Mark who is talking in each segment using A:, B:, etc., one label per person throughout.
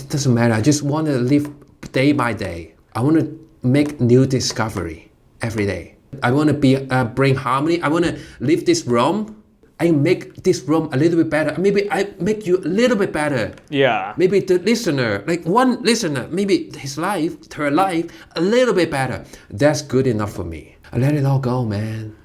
A: it doesn't matter. I just want to live day by day. I want to make new discovery every day. I want to bring harmony. I want to leave this room. I make this room a little bit better. Maybe I make you a little bit better.
B: Yeah.
A: Maybe the listener, like one listener, maybe her life, a little bit better. That's good enough for me. I let it all go, man.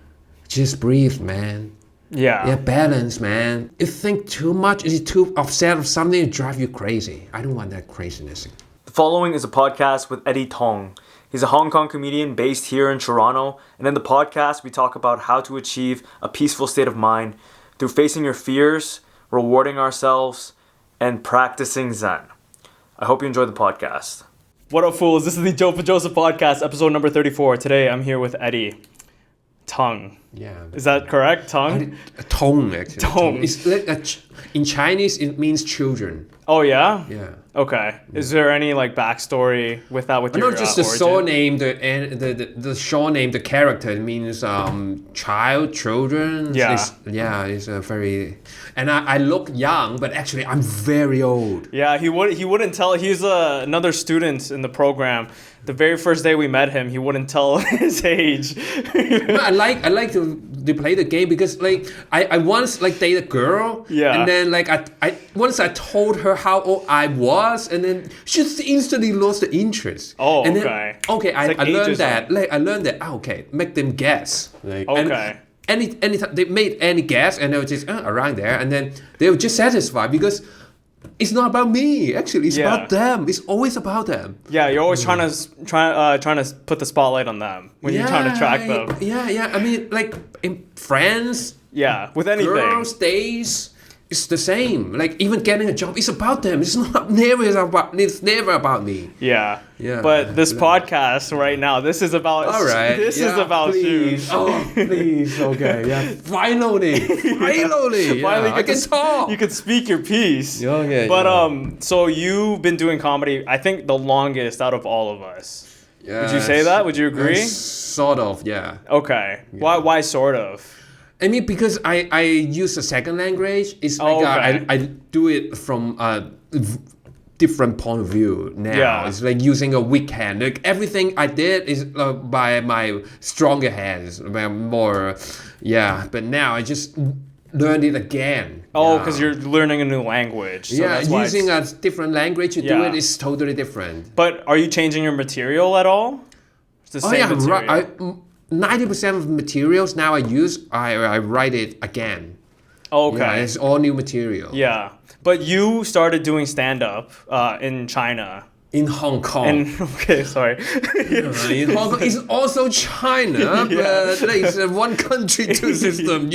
A: Just breathe, man.
B: Yeah.
A: Balance, man. If you think too much, if you're too upset of something, it drives you crazy. I don't want that craziness.
B: The following is a podcast with Eddie Tung. He's a Hong Kong comedian based here in Toronto, and in the podcast we talk about how to achieve a peaceful state of mind through facing your fears, rewarding ourselves, and practicing Zen. I hope you enjoy the podcast. What up, fools? This is the Joe Pedrosa podcast, episode number 34. Today I'm here with Eddie Tung.
A: Yeah.
B: Is that correct? Tung?
A: Tung, actually.
B: Tung.
A: It's like in Chinese, it means children.
B: Oh, yeah?
A: Yeah.
B: Okay. Is there any backstory with that? With your
A: not just the
B: origin?
A: surname, the surname, the character. It means children.
B: Yeah.
A: It's a very, and I look young, but actually I'm very old.
B: Yeah, he wouldn't tell. He's another student in the program. The very first day we met him, he wouldn't tell his age.
A: I like to play the game because I once dated a girl.
B: Yeah.
A: And then I once I told her how old I was, and then she just instantly lost the interest.
B: Oh,
A: and
B: okay.
A: Then, I learned that. I learned that. Okay, make them guess.
B: Okay.
A: Anytime they made any guess, and they were just around there, and then they were just satisfied because it's not about me. Actually, it's about them. It's always about them.
B: Yeah, you're always trying to put the spotlight on them when you're trying to track them.
A: Yeah. I mean, in friends.
B: Yeah, with anything.
A: Girls, days, it's the same. Even getting a job, it's about them. It's never about me.
B: Yeah.
A: Yeah.
B: But this podcast right now, this is about.
A: All right.
B: This is about you.
A: Oh, please. Okay. Yeah. Finally.
B: Finally,
A: I can talk.
B: You can speak your piece.
A: Okay.
B: But so you've been doing comedy, I think, the longest out of all of us.
A: Yeah.
B: Would you say that? Would you agree?
A: Sort of. Yeah.
B: Okay. Yeah. Why sort of?
A: I mean, because I use a second language. It's I do it from a different point of view now.
B: Yeah.
A: It's like using a weak hand. Everything I did is by my stronger hands, more. Yeah, but now I just learned it again.
B: Oh, because you're learning a new language. So that's why
A: using a different language to do it is totally different.
B: But are you changing your material at all? It's the same material.
A: Right. 90% of materials now I use, I write it again.
B: Okay.
A: Yeah, it's all new material.
B: Yeah. But you started doing stand-up in China.
A: In Hong Kong.
B: Okay, sorry.
A: In Hong Kong, it's also China, but it's a one country, two system.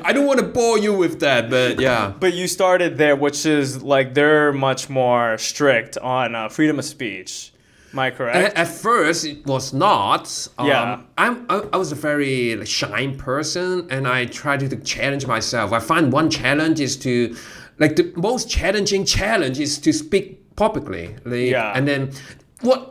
A: I don't want to bore you with that, but yeah.
B: But you started there, which is they're much more strict on freedom of speech. Am I correct?
A: At first, it was not.
B: Yeah.
A: I was a very shy person, and I tried to challenge myself. I find one challenge is to, the most challenging challenge is to speak publicly. And then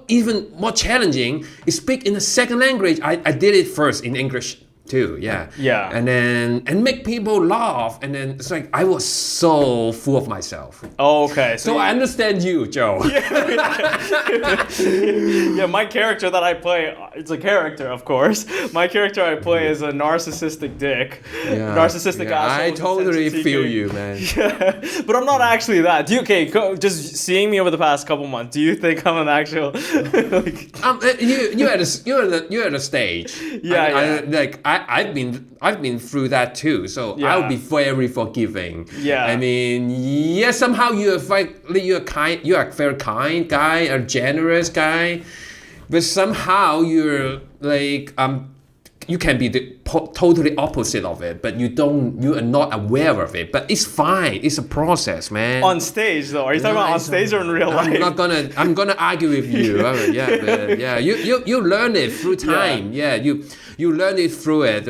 A: even more challenging is speak in a second language. I did it first in English too, yeah. And make people laugh, and then it's I was so full of myself.
B: Oh, okay.
A: So I understand you, Joe.
B: Yeah, my character that I play, it's a character, of course. My character I play is a narcissistic dick. Narcissistic asshole.
A: I totally feel you, man.
B: Yeah, but I'm not actually that. Just seeing me over the past couple months, do you think I'm an actual
A: you're at a stage.
B: Yeah.
A: I've been through that too, so I'll be very forgiving.
B: Yeah.
A: I mean, somehow you're a very kind guy, a generous guy, but somehow you're you can be the totally opposite of it, but you are not aware of it. But it's fine. It's a process, man.
B: On stage, though, are you talking about on stage or in real life?
A: I'm gonna argue with you. You learn it through time. You learn it through it.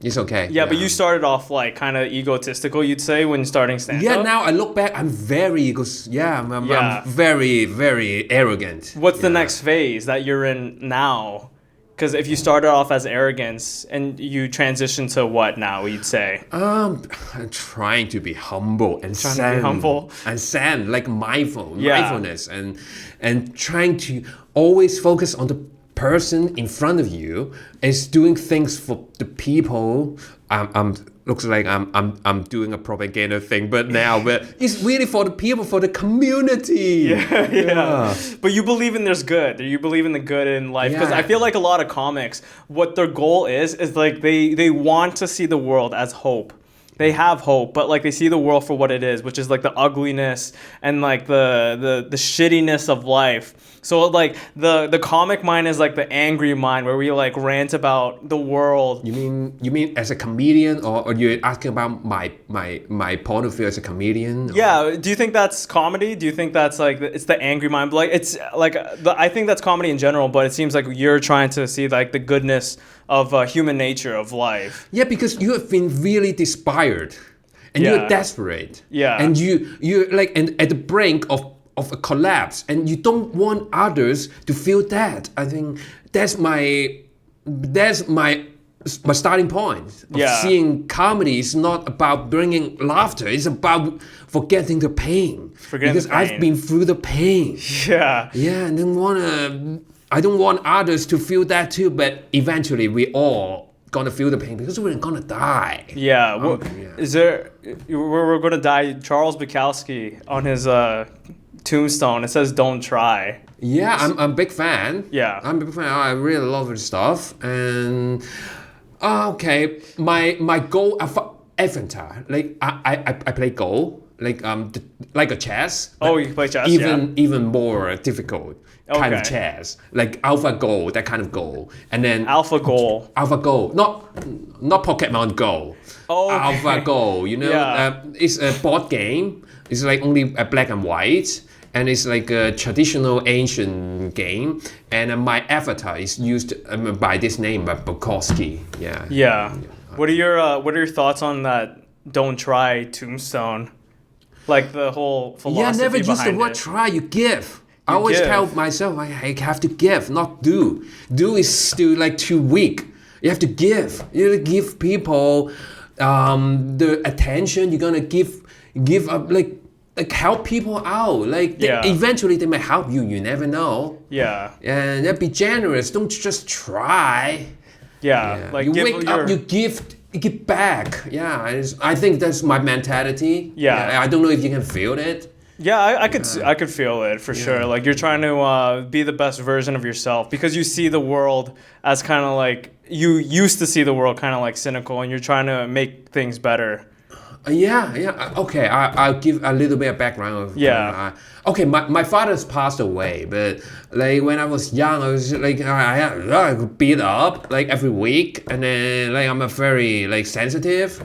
A: It's okay.
B: Yeah, but you started off kind of egotistical, you'd say, when starting stand-up?
A: Yeah, now I look back, I'm very I'm very, very arrogant.
B: What's the next phase that you're in now? Because if you started off as arrogance and you transition to what now, you'd say?
A: I'm trying to be humble and zen, like mindfulness, and trying to always focus on the person in front of you, is doing things for the people. Looks like I'm doing a propaganda thing, but it's really for the people, for the community.
B: Yeah. But you believe in there's good. You believe in the good in life, because I feel like a lot of comics, what their goal is like they want to see the world as hope. They have hope, but like they see the world for what it is, which is like the ugliness and like the shittiness of life. So like the comic mind is like the angry mind where we like rant about the world.
A: You mean as a comedian, or you're asking about my point of view as a comedian?
B: Yeah. Do you think that's comedy? Do you think that's like it's the angry mind? Like it's like I think that's comedy in general, but it seems like you're trying to see like the goodness of human nature, of life.
A: Yeah, because you have been really inspired, and you're desperate.
B: Yeah.
A: And you're like and at the brink of a collapse, and you don't want others to feel that. I think that's my starting point of seeing comedy is not about bringing laughter. It's about forgetting the pain. Because I've been through the pain.
B: Yeah.
A: Yeah, and I don't want others to feel that too, but eventually we all gonna feel the pain because we're gonna die.
B: Yeah. Is there? We're gonna die. Charles Bukowski on his tombstone, it says "Don't try."
A: Yeah, I'm a big fan.
B: Yeah,
A: I'm a big fan. I really love his stuff. And okay, my goal avatar, like I play Go, like like a chess.
B: Oh, you play chess?
A: Even more difficult kind of chess, like AlphaGo, that kind of Go, and then AlphaGo, not Pokemon Go.
B: Oh, okay.
A: AlphaGo, you know, it's a board game. It's like only black and white. And it's like a traditional ancient game, and my avatar is used by this name, Bukowski. Yeah.
B: What are your thoughts on that? Don't try tombstone, like the whole philosophy.
A: Yeah, never use the word try. You give. I always tell myself I have to give, not do. Do is still like too weak. You have to give. You have to give people the attention. You're gonna give up like help people out. Like eventually they may help you. You never know.
B: Yeah.
A: And be generous. Don't just try.
B: Yeah. Like
A: you wake up, you give back. Yeah. I think that's my mentality.
B: Yeah.
A: I don't know if you can feel it.
B: Yeah, I could feel it for sure. Like you're trying to be the best version of yourself because you see the world as kind of like you used to see the world kind of like cynical, and you're trying to make things better.
A: Yeah. Okay, I'll give a little bit of background. Okay, my father's passed away, but like when I was young, I was like I beat up like every week, and then like I'm a very like sensitive.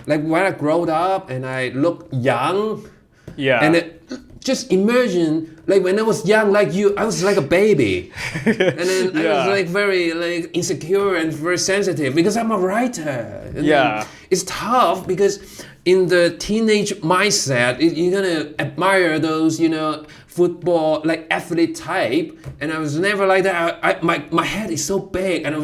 A: Like when I growed up and I look young.
B: Yeah.
A: And just imagine, like when I was young, like you, I was like a baby, and then I was like very like insecure and very sensitive because I'm a writer. And it's tough because in the teenage mindset, you're gonna admire those, football like athlete type, and I was never like that. My head is so big, and I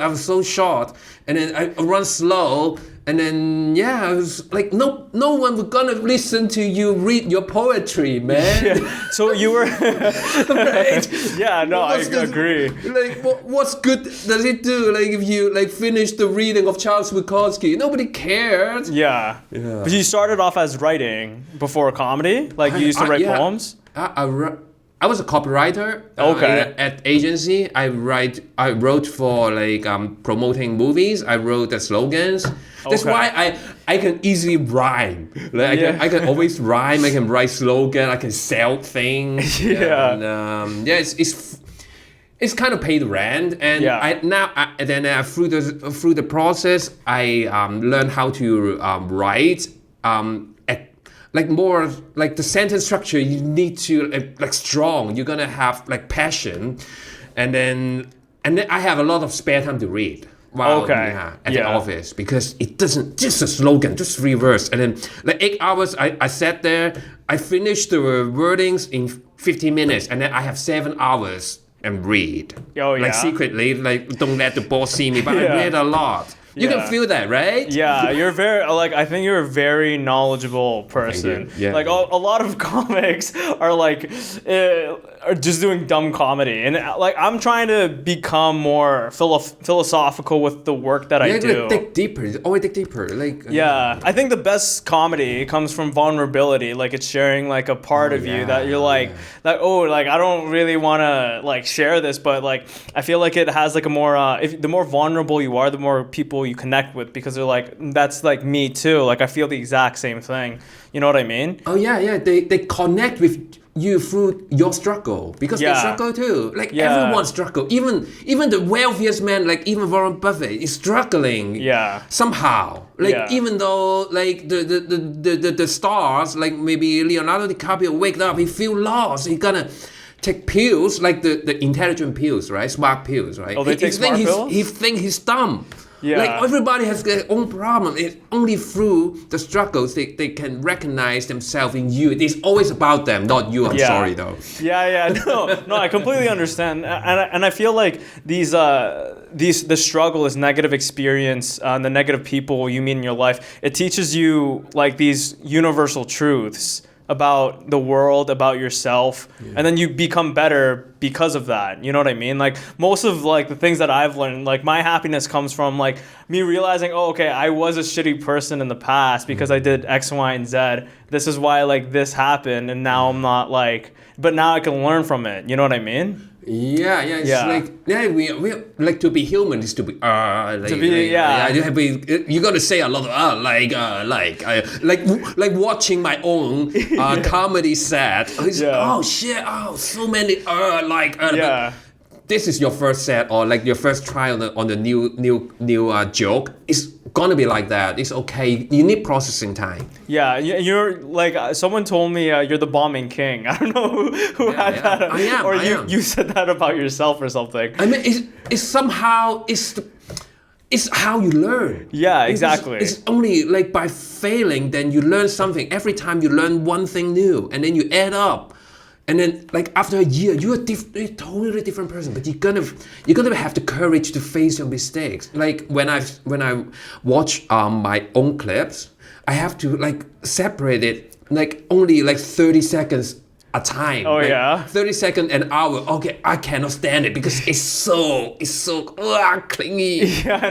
A: was so short, and then I run slow. And then I was like, no one was gonna listen to you read your poetry, man.
B: Yeah. So you were
A: right?
B: Yeah, no, I agree.
A: Like, what's good does it do? Like, if you like finish the reading of Charles Bukowski, nobody cared.
B: Yeah. But you started off as writing before comedy. Like you used to write poems.
A: I was a copywriter at agency. I wrote for like promoting movies. I wrote the slogans. That's why I can easily rhyme. Like I can always rhyme. I can write slogan. I can sell things. And, it's kind of paid rent. And through the process, I learned how to write. Like more like the sentence structure, you need to like strong. You're gonna have like passion, and then I have a lot of spare time to read while at the office because it doesn't just a slogan, just 3 words, and then like 8 hours. I sat there, I finished the wordings in 15 minutes, and then I have 7 hours and read.
B: Oh, yeah.
A: Like secretly, like don't let the boss see me, but I
B: Yeah.
A: read a lot. You
B: Yeah.
A: can feel that, right?
B: Yeah, you're very I think you're a very knowledgeable person.
A: Thank you. Yeah.
B: Like a lot of comics are are just doing dumb comedy, and like I'm trying to become more philosophical with the work that I do.
A: Like, dig deeper. Always dig deeper. Like
B: Yeah, I think the best comedy comes from vulnerability. Like it's sharing like a part of you that you're like I don't really want to like share this, but like I feel like it has like a more the more vulnerable you are, the more people you connect with, because they're like, that's like me too. Like I feel the exact same thing. You know what I mean?
A: Oh yeah. They connect with you through your struggle because they struggle too. Like everyone struggle. Even the wealthiest man, like even Warren Buffett, is struggling.
B: Yeah.
A: Somehow. Like even though like the stars, like maybe Leonardo DiCaprio wake up, he feel lost. He gonna take pills, like the intelligent pills, right? Smart pills, right?
B: Oh, they take smart pills?
A: He think he's dumb.
B: Yeah.
A: Like everybody has their own problem. It's only through the struggles they can recognize themselves in you. It's always about them, not you. I'm sorry though.
B: Yeah. No, I completely understand, and I feel like the struggle is negative experience, the negative people you meet in your life. It teaches you like these universal truths about the world, about yourself, and then you become better because of that. You know what I mean? Like most of like the things that I've learned, like my happiness comes from like me realizing, oh, okay, I was a shitty person in the past because I did X, Y, and Z. This is why like this happened, and now I'm not like, but now I can learn from it. You know what I mean?
A: Yeah. It's like we like to be human is to be you gotta say a lot of like watching my own comedy set. Oh shit! Oh, so many but this is your first set or like your first try on the new joke. It's gonna be like that. It's okay. You need processing time.
B: Yeah, you're like someone told me you're the bombing king. I don't know who had that.
A: I am.
B: Or
A: I am.
B: you said that about yourself or something.
A: I mean, it's somehow it's how you learn.
B: Yeah, exactly.
A: It's only like by failing then you learn something. Every time you learn one thing new, and then you add up. And then, like after a year, you're a totally different person. But you're gonna have the courage to face your mistakes. Like when I watch my own clips, I have to like separate it like only like 30 seconds a time.
B: Oh
A: like,
B: yeah.
A: 30 seconds an hour. Okay, I cannot stand it because it's so clingy.
B: Yeah, I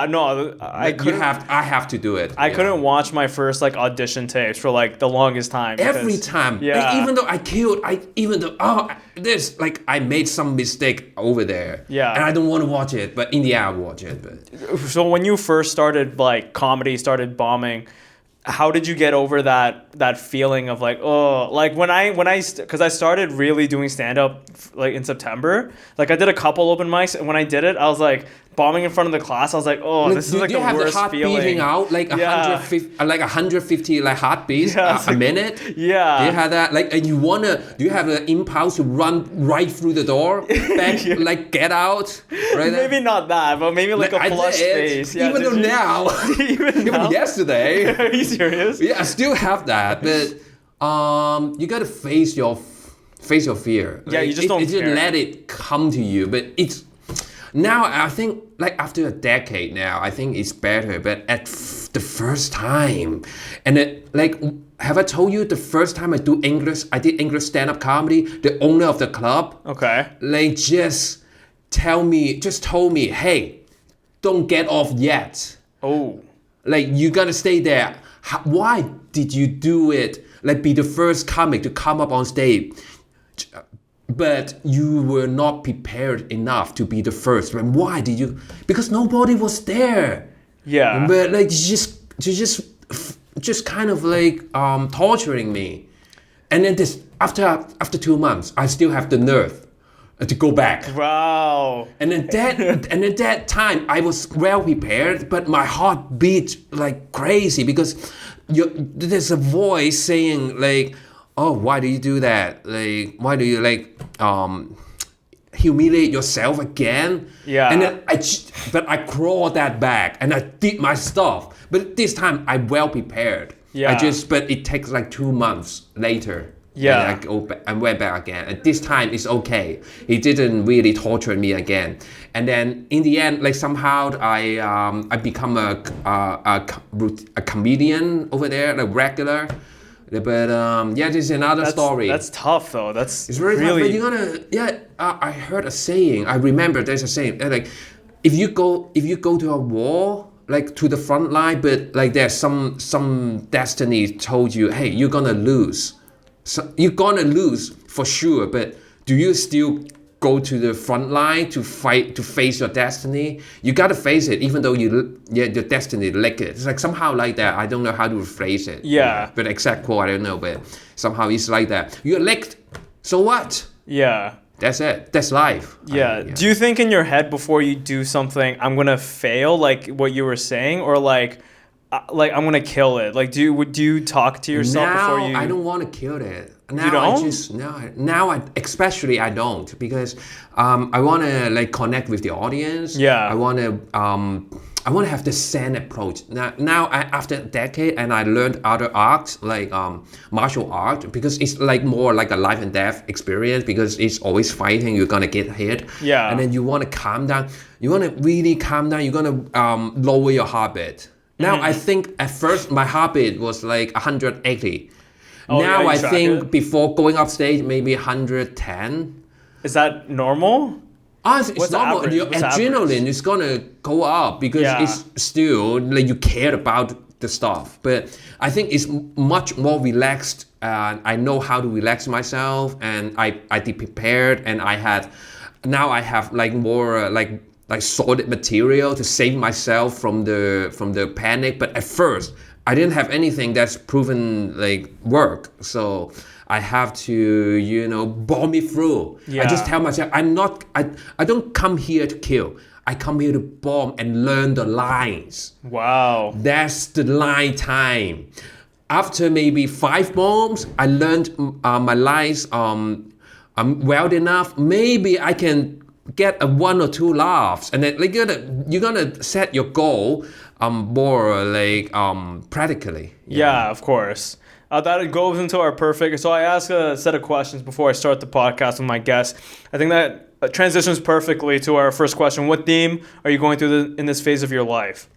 B: know.
A: I have to do it.
B: I couldn't watch my first like audition tapes for like the longest time.
A: Every time.
B: Yeah.
A: Like, even though there's like I made some mistake over there.
B: Yeah.
A: And I don't want to watch it, but in the end I watch it. But
B: so when you first started like comedy, started bombing, how did you get over that feeling of like, oh, like because I started really doing stand up like in September. Like I did a couple open mics, and when I did it, I was like bombing in front of the class. I was like, oh, this is like the worst feeling. Do you have the heart beating out
A: like 150 like heartbeats a minute?
B: Yeah.
A: Do you have that? Like, and do you have the impulse to run right through the door, back, like get out? Right?
B: Maybe not that, but maybe like a flushed face. Yeah,
A: even though now, even yesterday.
B: Are you serious?
A: Yeah, I still have that, but you gotta face your fear.
B: Yeah, you just don't
A: just
B: care.
A: let it come to you. But it's now I think like after a decade now, I think it's better. But at the first time, and it like. Have I told you the first time I did English stand-up comedy, the owner of the club, like just told me, hey, don't get off yet.
B: Oh.
A: Like you gotta stay there. Why did you do it? Like be the first comic to come up on stage. But you were not prepared enough to be the first. And why did you? Because nobody was there.
B: Yeah.
A: But like just kind of like torturing me, and then this after 2 months, I still have the nerve to go back.
B: Wow.
A: And then that time I was well prepared, but my heart beat like crazy because there's a voice saying like, oh, why do you do that? Like, why do you like humiliate yourself again?
B: Yeah.
A: And then I crawled that back and I did my stuff. But this time I'm well prepared.
B: Yeah.
A: But it takes like 2 months later. Yeah. And I went back again. And this time it's okay. He didn't really torture me again. And then in the end, like somehow I become a comedian over there, like regular. But this is another story.
B: That's tough though.
A: It's really tough. But you're gonna I heard a saying. I remember there's a saying like if you go to a war, like to the front line, but like there's some destiny told you, hey, you're gonna lose. So you're gonna lose for sure, but do you still go to the front line to fight, to face your destiny? You gotta face it, even though your destiny like it. It's like somehow like that. I don't know how to phrase it.
B: Yeah.
A: But exact quote, I don't know, but somehow it's like that. You're licked, so what?
B: Yeah.
A: That's it. That's life.
B: Yeah. Do you think in your head before you do something, I'm gonna fail, like what you were saying, or like I'm gonna kill it? Like, do you talk to yourself before you?
A: I don't want to kill it. Now
B: you don't?
A: Especially I don't, because I want to like connect with the audience.
B: Yeah.
A: I want to have the Zen approach. Now after a decade, and I learned other arts like martial art, because it's like more like a life and death experience, because it's always fighting. You're gonna get hit.
B: Yeah.
A: And then you want to calm down. You want to really calm down. You're gonna lower your heartbeat. Now I think at first my heartbeat was like 180. Now I think before going up stage maybe 110.
B: Is that normal?
A: It's normal. Your adrenaline is gonna go up because it's still like you care about the stuff. But I think it's much more relaxed. I know how to relax myself, and I did prepared, and I have like more like solid material to save myself from the panic. But at first I didn't have anything that's proven like work, so I have to bomb me through. I just tell myself I don't come here to kill. I come here to bomb and learn the lines.
B: Wow.
A: That's the line time. After maybe 5 bombs, I learned my lines well enough. Maybe I can get a 1 or 2 laughs, and then like you're gonna set your goal more like practically.
B: Yeah, of course. That goes into our perfect. So I ask a set of questions before I start the podcast with my guests. I think that transitions perfectly to our first question. What theme are you going through in this phase of your life?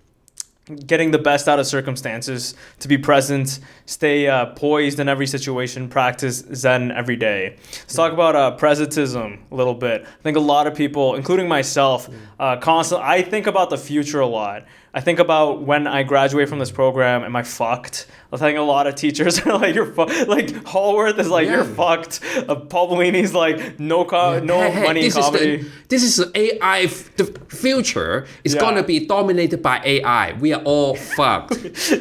B: Getting the best out of circumstances, to be present, stay poised in every situation, practice Zen every day. Let's talk about Presentism a little bit. I think a lot of people, including myself, constantly, I think about the future a lot. I think about when I graduate from this program, am I fucked? I think a lot of teachers are like, like Hallworth is like, you're fucked. Paul Bellini's like, no money in comedy.
A: This is AI. The future is gonna be dominated by AI. We are all fucked.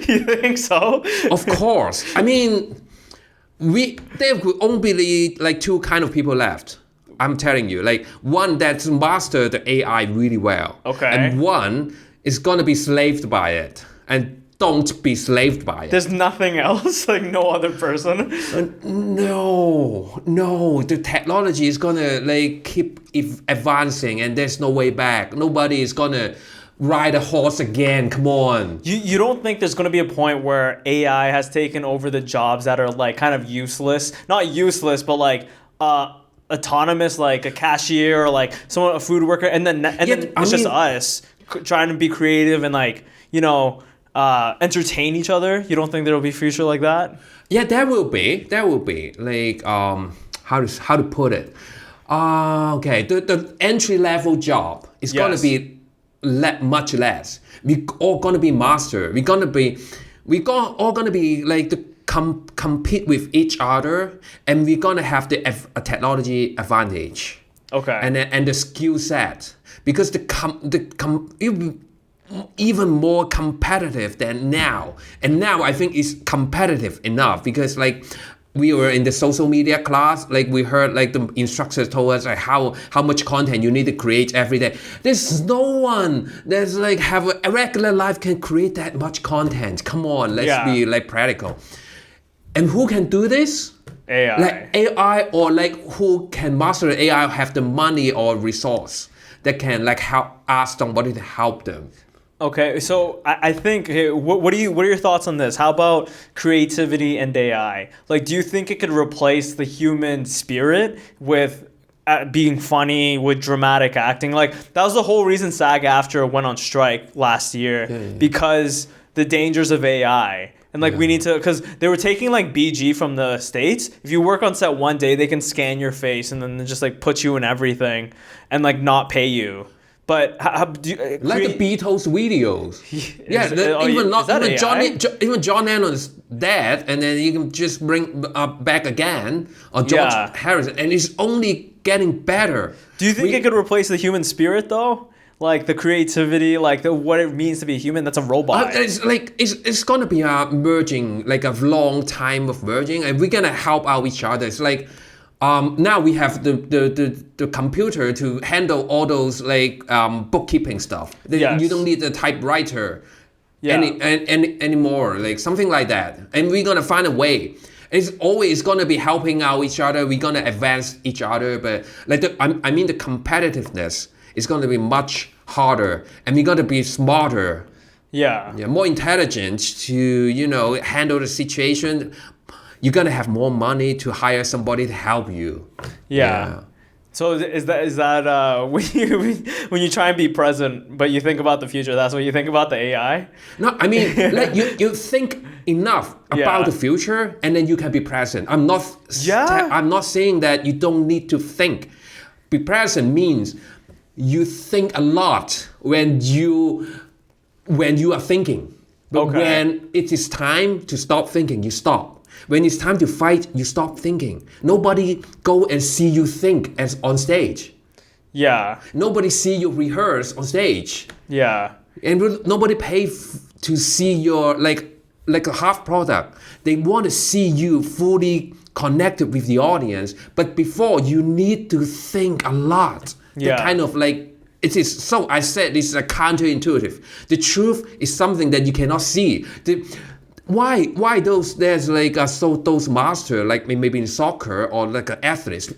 B: You think so?
A: Of course. I mean, there will only be like 2 kind of people left. I'm telling you, like one that's mastered the AI really well.
B: Okay.
A: And one is gonna be slaved by it. And don't be slaved by it.
B: There's nothing else, like no other person.
A: No. The technology is gonna like keep advancing, and there's no way back. Nobody is gonna ride a horse again. Come on.
B: You don't think there's gonna be a point where AI has taken over the jobs that are like kind of useless? Not useless, but like autonomous, like a cashier or like a food worker, and then it's just us trying to be creative and like entertain each other. You don't think there will be a future like that?
A: Yeah, there will be. Like how to put it? Okay, the entry level job is gonna be much less. We all gonna be master. We all gonna be like to compete with each other, and we're gonna have the technology advantage.
B: Okay.
A: And the skill set, because even more competitive than now. And now I think it's competitive enough, because like we were in the social media class, like we heard like the instructors told us like how much content you need to create every day. There's no one that's like have a regular life can create that much content. Come on, let's be like practical. And who can do this?
B: AI.
A: Like AI, or like who can master AI, have the money or resource that can like ask somebody to help them.
B: Okay, so I think, hey, what are your thoughts on this? How about creativity and AI? Like, do you think it could replace the human spirit with being funny, with dramatic acting? Like, that was the whole reason SAG-AFTRA went on strike last year, because the dangers of AI. And like, we need to, because they were taking like BG from the States. If you work on set one day, they can scan your face and then they just like put you in everything and like not pay you. But how do you,
A: like the Beatles videos? Even John Lennon's dead, and then you can just bring back again, or George Harrison, and it's only getting better.
B: Do you think it could replace the human spirit though? Like the creativity, like what it means to be human. That's a robot.
A: It's gonna be a merging, like a long time of merging, and we're gonna help out each other. It's like. Now we have the computer to handle all those like bookkeeping stuff. You don't need a typewriter anymore, like something like that. And we're gonna find a way. It's always gonna be helping out each other. We're gonna advance each other, but like the competitiveness is gonna be much harder, and we're gonna be smarter. More intelligent to handle the situation. You're gonna have more money to hire somebody to help you.
B: So is that when you try and be present, but you think about the future? That's what you think about the AI?
A: No, I mean, like you think enough about the future, and then you can be present. I'm not saying that you don't need to think. Be present means you think a lot when you are thinking, but when it is time to stop thinking, you stop. When it's time to fight, you stop thinking. Nobody go and see you think as on stage. Nobody see you rehearse on stage. And nobody pay to see your like a half product. They want to see you fully connected with the audience. But before, you need to think a lot. The kind of like. It is so. I said this is a counterintuitive. The truth is something that you cannot see. Why there's like those master like maybe in soccer or like an athlete,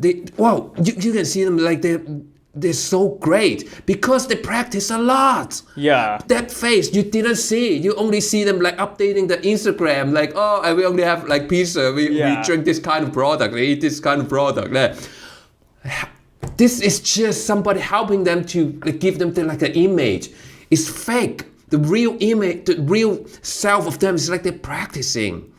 A: you can see them like they're so great because they practice a lot. That face you didn't see. You only see them like updating the Instagram like we only have like pizza. We drink this kind of product. We eat this kind of product. This is just somebody helping them to like, give them like an image. It's fake. The real image, the real self of them is like they're practicing.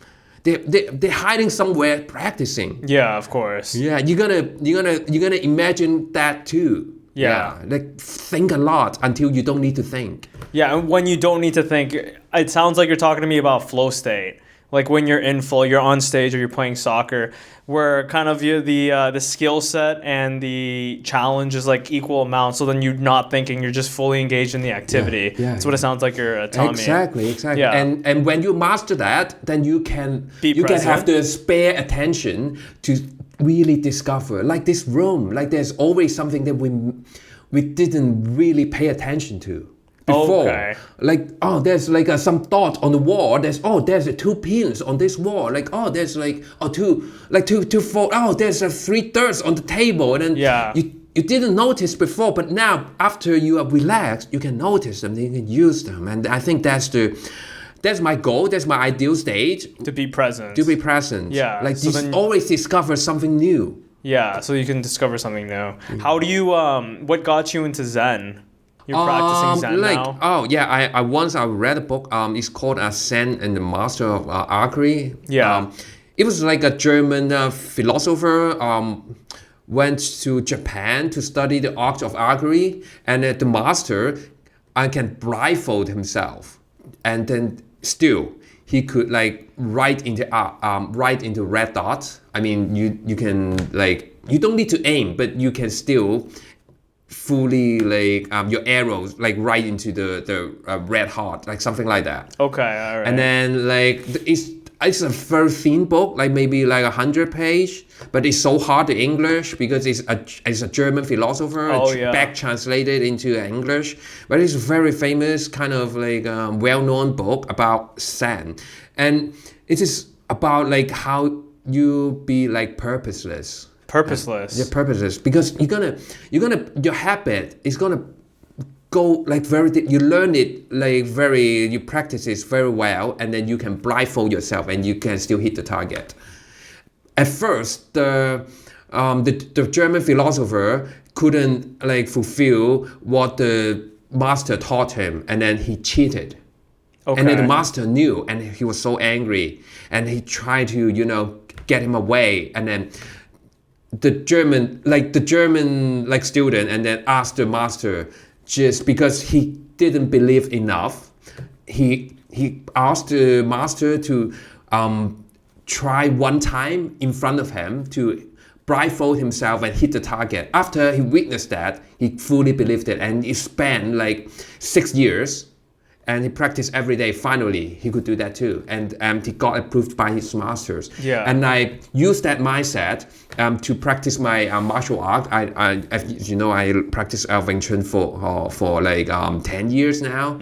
A: They're hiding somewhere practicing.
B: Of course.
A: You're gonna imagine that too. Like think a lot until you don't need to think.
B: And when you don't need to think, it sounds like you're talking to me about flow state. Like when you're in flow, you're on stage or you're playing soccer, where kind of the skill set and the challenge is like equal amount. So then you're not thinking, you're just fully engaged in the activity. That's what it sounds like you're telling me.
A: Exactly. And when you master that, then you can have the spare attention to really discover. Like this room, like there's always something that we didn't really pay attention to. Before, there's like some dot on the wall. There's 2 pins on this wall. Like there's like two four. There's 3/3 on the table, and then you didn't notice before, but now after you are relaxed, you can notice them. You can use them, and I think that's my goal. That's my ideal state.
B: To be present.
A: Always discover something new.
B: So you can discover something new. How do you? What got you into Zen? You're practicing Zen now?
A: I once read a book. It's called Zen and the Master of Archery. It was like a German philosopher went to Japan to study the art of archery, and the master can blindfold himself, and then still he could like write into red dots. I mean, you can like you don't need to aim, but you can still fully like your arrows like right into the red heart, like something like that.
B: Okay, all right.
A: And then like it's a very thin book, like maybe like 100 page, but it's so hard to English because it's a German philosopher. Back translated into English, but it's a very famous kind of like well-known book about Zen, and it is about like how you be like purposeless.
B: Purposeless.
A: Purposeless, because you're gonna your habit is gonna go like you learn it like you practice it very well, and then you can blindfold yourself and you can still hit the target. At first, the German philosopher couldn't like fulfill what the master taught him, and then he cheated. Okay. And then the master knew, and he was so angry, and he tried to, get him away. And then the German student, and then asked the master, just because he didn't believe enough, he asked the master to try one time in front of him to blindfold himself and hit the target. After he witnessed that, he fully believed it, and he spent like 6 years, and he practiced every day. Finally, he could do that too, and he got approved by his masters. Yeah. And I used that mindset to practice my martial art. I practice Wing Chun for like 10 years now,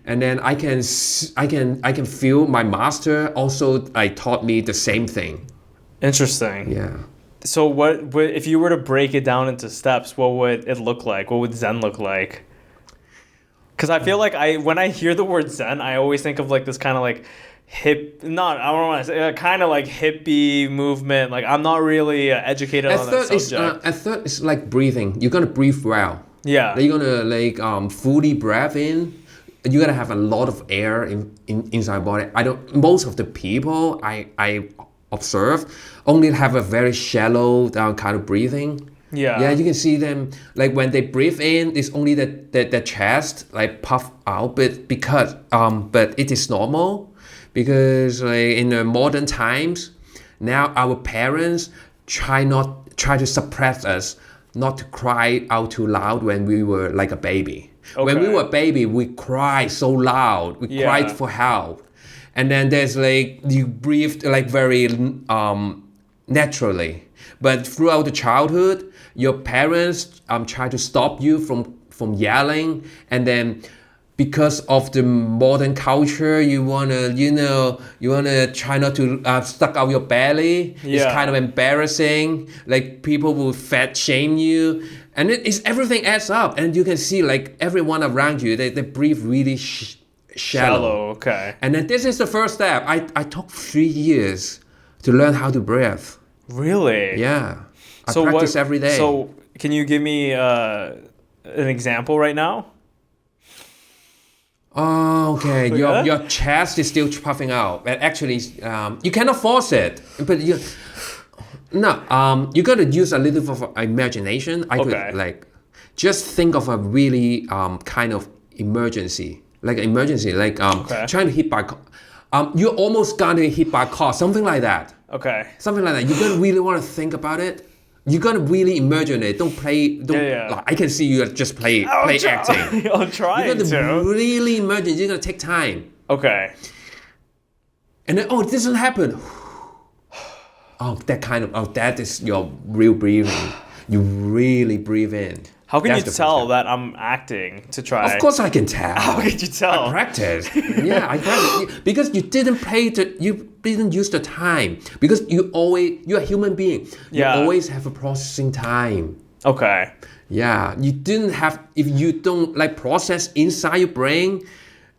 A: and then I can feel my master also taught me the same thing.
B: Interesting.
A: Yeah.
B: So what if you were to break it down into steps? What would it look like? What would Zen look like? Because I feel like when I hear the word Zen, I always think of like this kind of like I don't want to say kind of like hippie movement. Like I'm not really educated on that subject.
A: At third, it's like breathing. You're gonna breathe well.
B: Yeah.
A: You're gonna fully breathe in. You're gonna have a lot of air inside your body. Most of the people I observe only have a very shallow kind of breathing. Yeah, you can see them like when they breathe in, it's only the chest like puff out, but it is normal because like in the modern times now our parents try to suppress us not to cry out too loud when we were like a baby. Okay. When we were a baby, we cry so loud, we cried for help, and then there's like you breathed like very naturally, but throughout the childhood, your parents try to stop you from yelling, and then because of the modern culture, you wanna try not to stuck out your belly. Yeah. It's kind of embarrassing. Like people will fat shame you, and everything adds up, and you can see like everyone around you they breathe really shallow.
B: Okay.
A: And then this is the first step. I took 3 years to learn how to breathe.
B: Really?
A: Yeah. I practice every day.
B: So can you give me an example right now?
A: Oh, okay. Your chest is still puffing out. But actually, you cannot force it. But you got to use a little of imagination. I could just think of a really kind of emergency. Like trying to hit by you're almost going to hit by a car. Something like that.
B: Okay.
A: Something like that. You're going to really want to think about it. You're gonna really imagine it. Don't play. Like, I can see you just play acting.
B: I'm trying
A: You're gonna really imagine. You're gonna take time.
B: Okay.
A: And then it doesn't happen. That is your real breathing. You really breathe in.
B: How can you tell that I'm acting to try?
A: Of course I can tell.
B: How can you tell?
A: I practice. Yeah, I practice. Because you didn't use the time. Because you're a human being. You always have a processing time.
B: Okay.
A: Yeah, you didn't have, if you don't like process inside your brain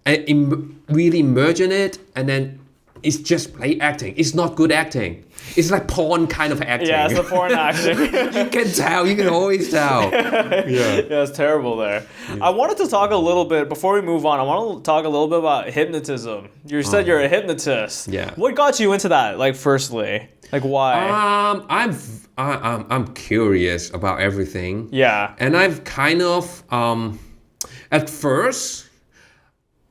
A: and really imagine it, and then it's just play acting. It's not good acting. It's like porn kind of acting.
B: Yeah, it's a porn acting.
A: You can tell. You can always tell.
B: Yeah, it's terrible there. Yeah. I wanted to talk a little bit, before we move on, I want to talk a little bit about hypnotism. You said you're a hypnotist.
A: Yeah.
B: What got you into that, like, firstly? Like, why?
A: I'm curious about everything.
B: Yeah.
A: And I've kind of, at first,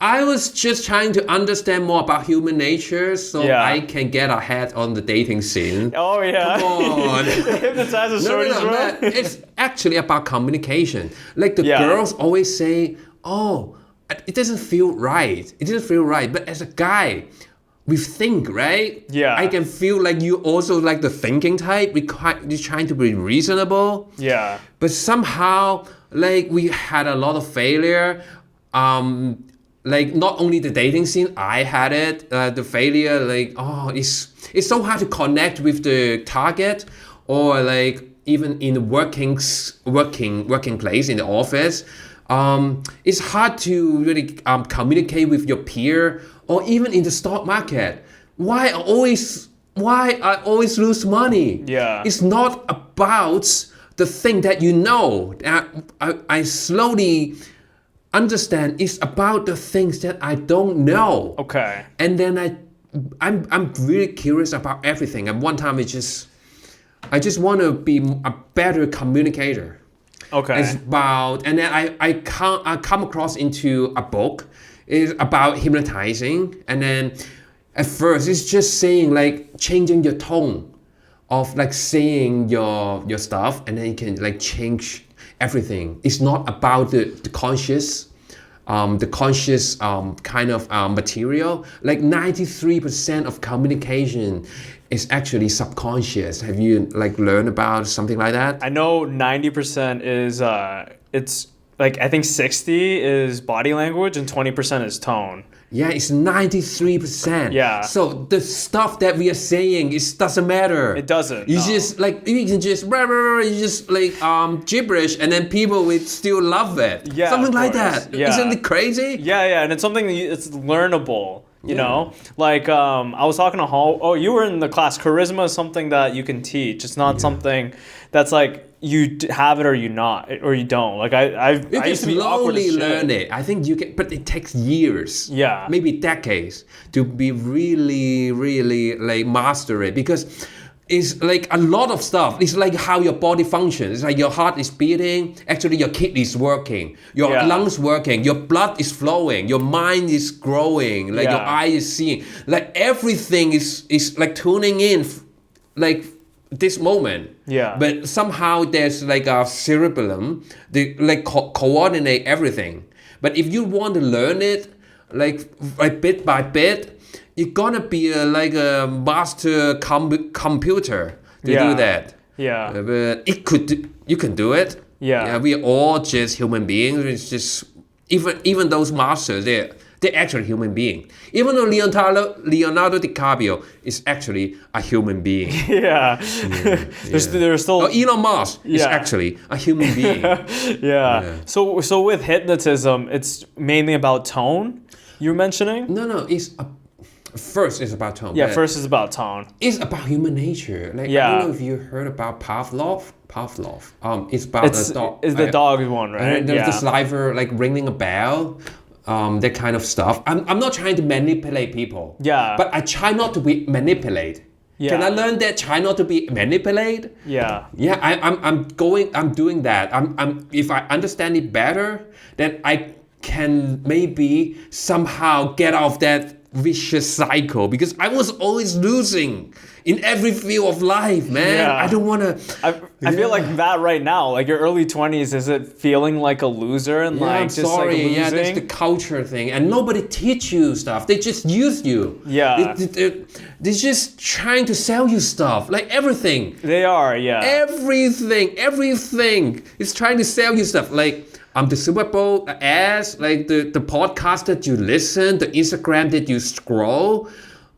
A: I was just trying to understand more about human nature so I can get ahead on the dating scene.
B: Oh, yeah.
A: Come on.
B: Hypnotize shorties, bro.
A: It's actually about communication. Like the girls always say, oh, it doesn't feel right. It doesn't feel right. But as a guy, we think, right?
B: Yeah.
A: I can feel like you also like the thinking type. You're trying to be reasonable.
B: Yeah.
A: But somehow, like, we had a lot of failure. Like, not only the dating scene, I had it, the failure, like, it's so hard to connect with the target, or like even in the working place in the office. It's hard to really communicate with your peer or even in the stock market. Why I always lose money?
B: Yeah.
A: It's not about the thing that you know. I slowly understand it's about the things that I don't know.
B: Okay.
A: And then I'm really curious about everything. And one time I just want to be a better communicator.
B: Okay.
A: It's about, and then I come across into a book. It's about hypnotizing, and then at first it's just saying like changing your tone of like saying your stuff, and then you can like change everything. It's not about the conscious kind of material. Like 93% of communication is actually subconscious. Have you like learned about something like that?
B: I know 90% is it's like, I think 60 is body language and 20% is tone.
A: Yeah, it's 93%.
B: Yeah.
A: So the stuff that we are saying, it doesn't matter.
B: It doesn't.
A: You
B: no.
A: just like you can just like gibberish, and then people will still love it.
B: Yeah,
A: something
B: of
A: like
B: course.
A: that.
B: Yeah.
A: Isn't it crazy?
B: Yeah, and it's something that it's learnable. You know, like I was talking to Hall. Oh, you were in the class. Charisma is something that you can teach. It's not something that's like you have it or you don't. Like I used to be awkward as
A: slowly
B: shit.
A: learn it. I think you can, but it takes years.
B: Yeah.
A: Maybe decades to be really, really like master it, because it's like a lot of stuff. It's like how your body functions. It's like your heart is beating. Actually, your kidney is working. Your lungs working. Your blood is flowing. Your mind is growing. Like your eye is seeing. Like everything is like tuning in, like this moment.
B: Yeah.
A: But somehow there's like a cerebellum. They like coordinate everything. But if you want to learn it, like bit by bit, you're gonna be like a master computer to do that.
B: Yeah.
A: But you can do it.
B: Yeah.
A: We are all just human beings. It's just even those masters, they're actually human beings. Even though Leonardo DiCaprio is actually a human being.
B: Yeah. There's still.
A: Elon Musk is actually a human being.
B: Yeah. So with hypnotism, it's mainly about tone. You're mentioning?
A: No. First is about tone.
B: Yeah, first is about tone.
A: It's about human nature. Like I don't know if you heard about Pavlov. It's about the dog.
B: It's the dog one, right?
A: There's the saliva like ringing a bell. That kind of stuff. I'm not trying to manipulate people.
B: Yeah.
A: But I try not to be manipulated. Yeah. Can I learn that? Try not to be manipulated.
B: Yeah.
A: Yeah. I'm doing that. If I understand it better, then I can maybe somehow get off that vicious cycle, because I was always losing in every field of life, man.
B: Yeah.
A: I don't want to.
B: I feel like that right now, like your early 20s, is it feeling like a loser and like
A: I'm
B: just
A: sorry.
B: like losing?
A: Yeah, that's the culture thing, and nobody teach you stuff. They just use you.
B: Yeah.
A: They're just trying to sell you stuff, like everything.
B: They are, yeah.
A: Everything is trying to sell you stuff, like. The Super Bowl ads, like the podcast that you listen, the Instagram that you scroll,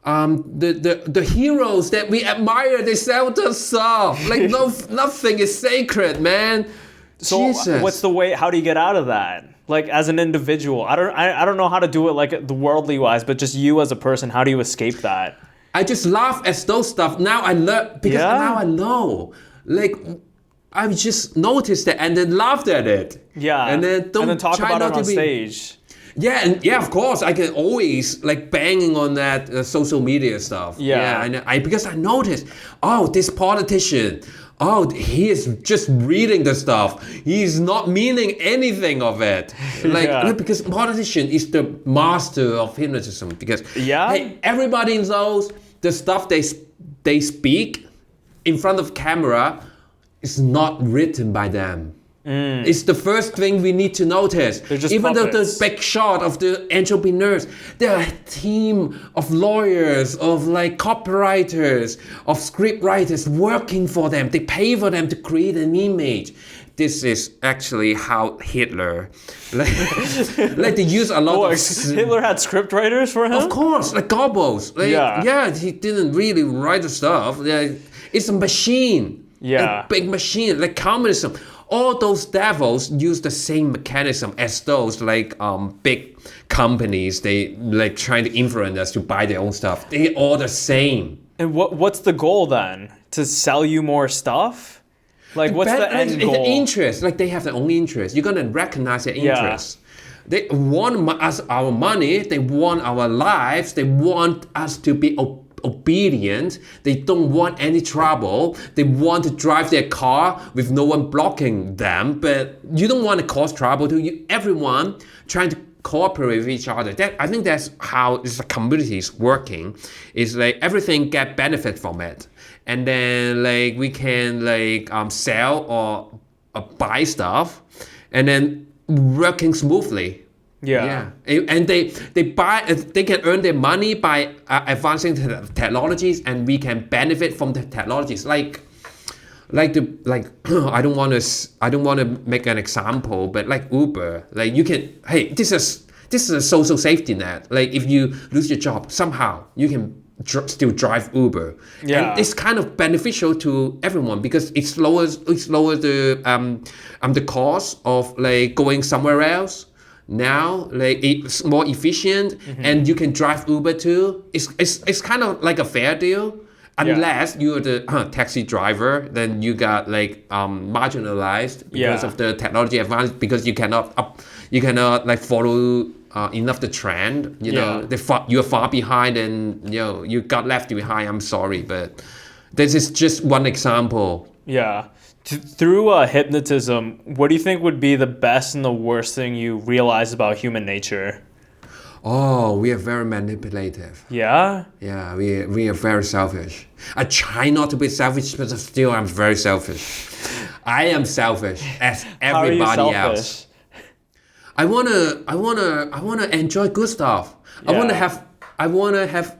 A: the heroes that we admire, they sell the stuff. Like nothing is sacred, man.
B: So
A: Jesus.
B: What's the way? How do you get out of that? Like as an individual, I don't know how to do it like the worldly wise, but just you as a person, how do you escape that?
A: I just laugh at those stuff. Now I learn because now I know, like. I've just noticed that and then laughed at it.
B: Yeah.
A: And then
B: talk about it on stage.
A: Yeah, and of course, I can always like banging on that social media stuff.
B: Yeah.
A: And because I noticed, this politician, he is just reading the stuff. He's not meaning anything of it. Because politician is the master of hypnotism. Because everybody knows the stuff they speak in front of camera. It's not written by them. It's the first thing we need to notice. Even though the big shot of the entrepreneurs, they're a team of lawyers, of like copywriters, of script writers working for them. They pay for them to create an image. This is actually how Hitler, like they use a lot of...
B: Hitler had script writers for him?
A: Of course, like Goebbels. He didn't really write the stuff. It's a machine.
B: Yeah.
A: A big machine, like communism. all those devils use the same mechanism as those like big companies. They like trying to influence us to buy their own stuff. They all the same.
B: And what's the goal then? To sell you more stuff? Like what's the end goal?
A: The interest. Like they have their own interest. You're gonna recognize their interest. They want us our money. They want our lives. They want us to be obedient. They don't want any trouble. They want to drive their car with no one blocking them. But you don't want to cause trouble to you. Everyone trying to cooperate with each other. I think that's how the community is working. It's like everything get benefit from it, and then like we can like sell or buy stuff, and then working smoothly. Yeah. And they buy. They can earn their money by advancing technologies, and we can benefit from the technologies. Like I don't want to make an example, but like Uber, like you can. Hey, this is a social safety net. Like if you lose your job, somehow you can still drive Uber.
B: Yeah.
A: And it's kind of beneficial to everyone because it lowers the cost of like going somewhere else. Now, like it's more efficient, and you can drive Uber too. It's kind of like a fair deal, unless you're the taxi driver. Then you got like marginalized because of the technology advance. Because you cannot like follow enough the trend. You know, you're far behind, and you got left behind. I'm sorry, but this is just one example.
B: Yeah. Through hypnotism, what do you think would be the best and the worst thing you realize about human nature?
A: Oh, we are very manipulative.
B: Yeah?
A: Yeah, we are very selfish. I try not to be selfish, but still I'm very selfish. I am selfish as everybody else. I wanna enjoy good stuff. Yeah. I wanna have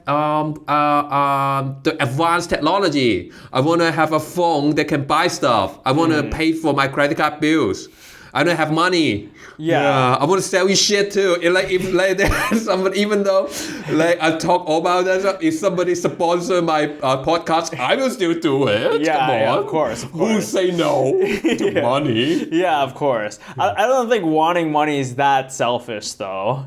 A: the advanced technology. I wanna have a phone that can buy stuff. I wanna pay for my credit card bills. I don't have money. Yeah. I want to sell you shit too. If there's somebody, even though like I talk all about that, if somebody sponsor my podcast, I will still do it.
B: Yeah,
A: come on.
B: Yeah, of course.
A: Who say no to money?
B: Yeah, of course. I don't think wanting money is that selfish though.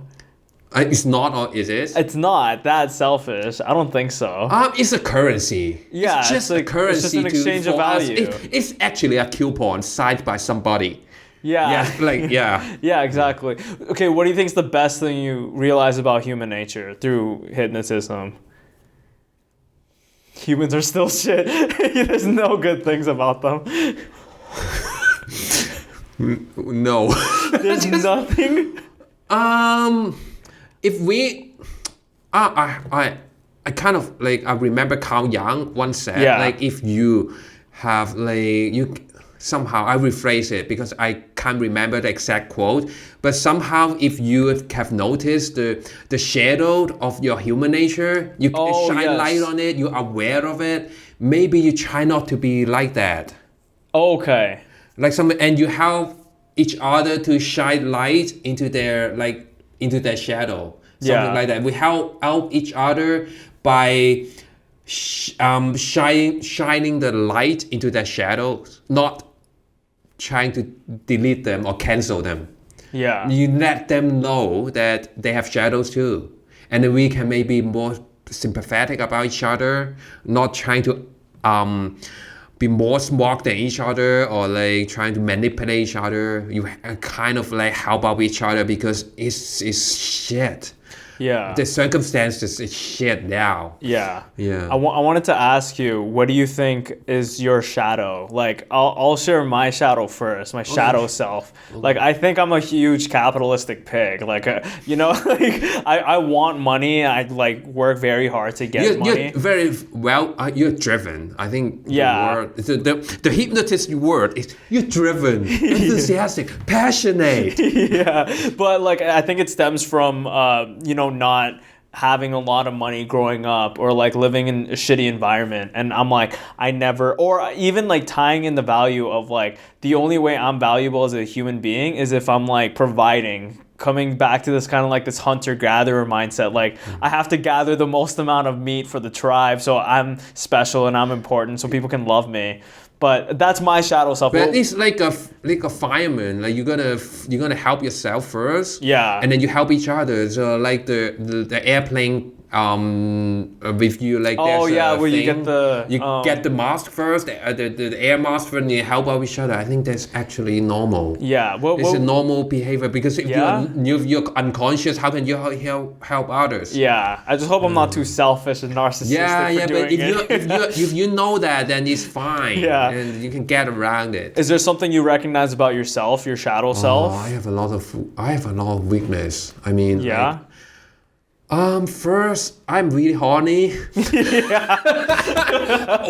A: It's not, or is it?
B: It's not that selfish. I don't think so.
A: It's a currency.
B: Yeah,
A: it's just a currency.
B: It's just an exchange of value.
A: It's actually a coupon signed by somebody.
B: Yeah.
A: Yeah,
B: yeah, exactly. Okay, what do you think is the best thing you realize about human nature through hypnotism? Humans are still shit. There's no good things about them.
A: No.
B: There's nothing.
A: If we, I kind of like I remember Carl Jung once said like if you have like somehow I rephrase it because I can't remember the exact quote, but somehow if you have noticed the shadow of your human nature, you shine light on it, you're aware of it, maybe you try not to be like that.
B: Okay.
A: And you help each other to shine light into their shadow. Something like that. We help out each other by shining the light into their shadows, not trying to delete them or cancel them.
B: Yeah.
A: You let them know that they have shadows too. And then we can maybe more sympathetic about each other, not trying to be more smart than each other or like trying to manipulate each other. You kind of like help out each other because it's shit.
B: Yeah.
A: The circumstances is shit now.
B: Yeah.
A: Yeah.
B: I wanted to ask you, what do you think is your shadow? Like, I'll share my shadow first, my shadow self. Like, I think I'm a huge capitalistic pig. Like, like I want money. I like work very hard to get money.
A: You're very well. You're driven. I think. The hypnotist word is you're driven, enthusiastic, passionate.
B: Yeah, but like I think it stems from not having a lot of money growing up or like living in a shitty environment, and I'm like I never, or even like tying in the value of like the only way I'm valuable as a human being is if I'm like providing, coming back to this kind of like this hunter-gatherer mindset, like I have to gather the most amount of meat for the tribe so I'm special and I'm important so people can love me. But that's my shadow self.
A: But it's like a fireman. Like you're gonna help yourself first.
B: Yeah.
A: And then you help each other. So like the airplane with you, like
B: Oh
A: there's
B: yeah,
A: a
B: where you
A: thing.
B: get the
A: You get the mask first, the air mask first, and you help out each other. I think that's actually normal.
B: yeah.
A: It's a normal behavior because if
B: Yeah?
A: you're unconscious, how can you help others?
B: Yeah, I just hope I'm not too selfish and narcissistic
A: Yeah,
B: for
A: but
B: doing
A: if you know that, then it's fine.
B: Yeah.
A: And you can get around it.
B: Is there something you recognize about yourself, your shadow self?
A: I have a lot of weakness. I mean,
B: Yeah.
A: first, I'm really horny.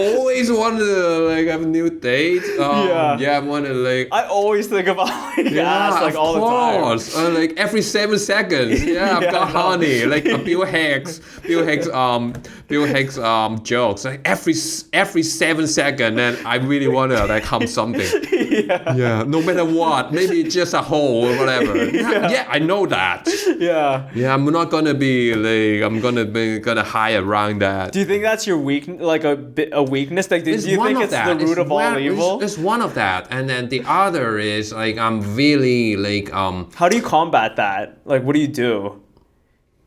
A: Always want to like have a new date. I want to like.
B: I always think about ass like all the time.
A: Like every 7 seconds. Yeah, I've got honey. Like Bill Hicks jokes. Like every 7 seconds, and I really want to like hum something. Yeah. No matter what, maybe it's just a hole or whatever. Yeah, I know that.
B: Yeah.
A: Yeah, I'm not gonna be like I'm gonna hide around that.
B: Do you think that's your weakness? Like a weakness? Like, do you think it's the root of all evil?
A: It's one of that, and then the other is like I'm really like
B: How do you combat that? Like, what do you do?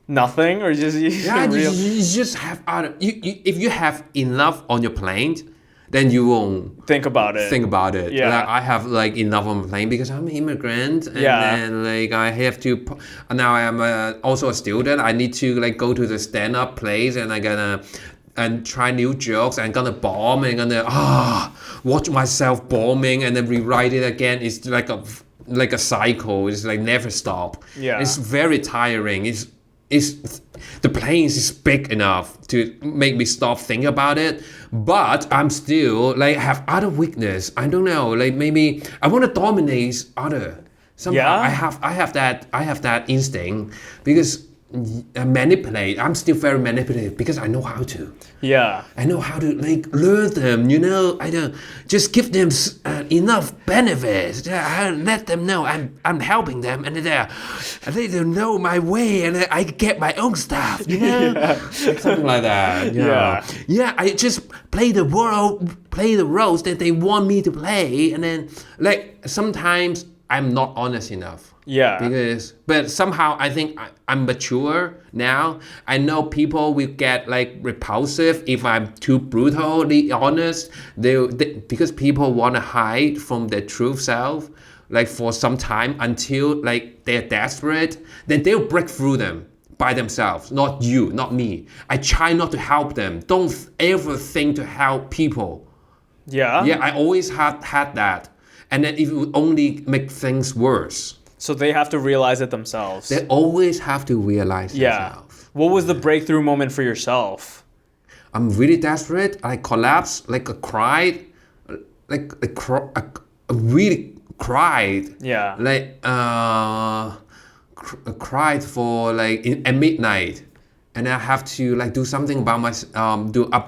B: Nothing, or just
A: you just have other. If you have enough on your plate, then you won't
B: think about it.
A: Yeah. Like, I have like enough on my plane because I'm an immigrant, and then like I have to. Now I am also a student. I need to like go to the stand-up place, and I'm gonna and try new jokes. I'm gonna bomb and gonna watch myself bombing and then rewrite it again. It's like a cycle. It's like never stop.
B: Yeah.
A: It's very tiring. It's the plane is big enough to make me stop thinking about it, but I'm still like have other weakness. I don't know, like maybe I want to dominate other. Somehow I have that instinct because I manipulate. I'm still very manipulative because I know how to.
B: Yeah.
A: I know how to like lure them. You know, I don't just give them enough benefits. I let them know I'm helping them, and they don't know my way, and I get my own stuff. You know, like something like that. Yeah. I just play the roles that they want me to play, and then like sometimes I'm not honest enough.
B: Yeah.
A: But somehow I think I'm mature now. I know people will get like repulsive if I'm too brutally honest. Because people want to hide from their true self, like for some time until like they're desperate. Then they'll break through them by themselves. Not you, not me. I try not to help them. Don't ever think to help people.
B: Yeah.
A: Yeah, I always had that, and then it would only make things worse.
B: So they have to realize it themselves.
A: They always have to realize themselves.
B: What was the breakthrough moment for yourself?
A: I'm really desperate. I collapsed, like I cried, I really cried.
B: Yeah.
A: Like cried for like at midnight, and I have to like do something about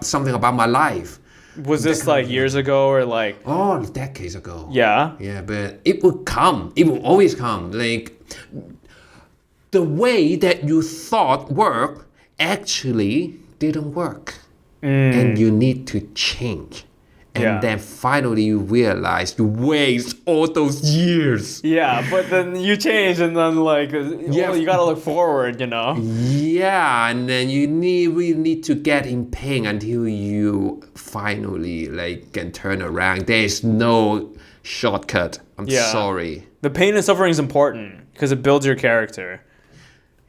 A: something about my life.
B: Was this like years ago or like?
A: Oh, decades ago.
B: Yeah.
A: Yeah, but it will come. It will always come. Like the way that you thought worked actually didn't work, and you need to change. And then finally you realize you waste all those years.
B: Yeah, but then you change, and then like you gotta look forward, you know.
A: Yeah, and then you really need to get in pain until you finally like can turn around. There's no shortcut. I'm sorry.
B: The pain and suffering is important because it builds your character.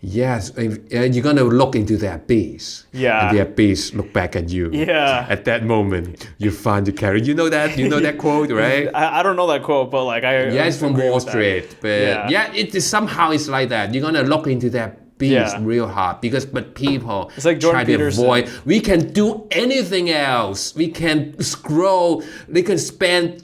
A: Yes, you're gonna look into the abyss.
B: Yeah.
A: And the abyss look back at you.
B: Yeah.
A: At that moment, you find the character. You know that? You know that quote, right?
B: I don't know that quote, but like I.
A: Yeah, it's from Wall Street, but it somehow it's like that. You're gonna look into that abyss real hard but people
B: it's like Jordan
A: try
B: Peterson.
A: to avoid. We can do anything else. We can scroll. They can spend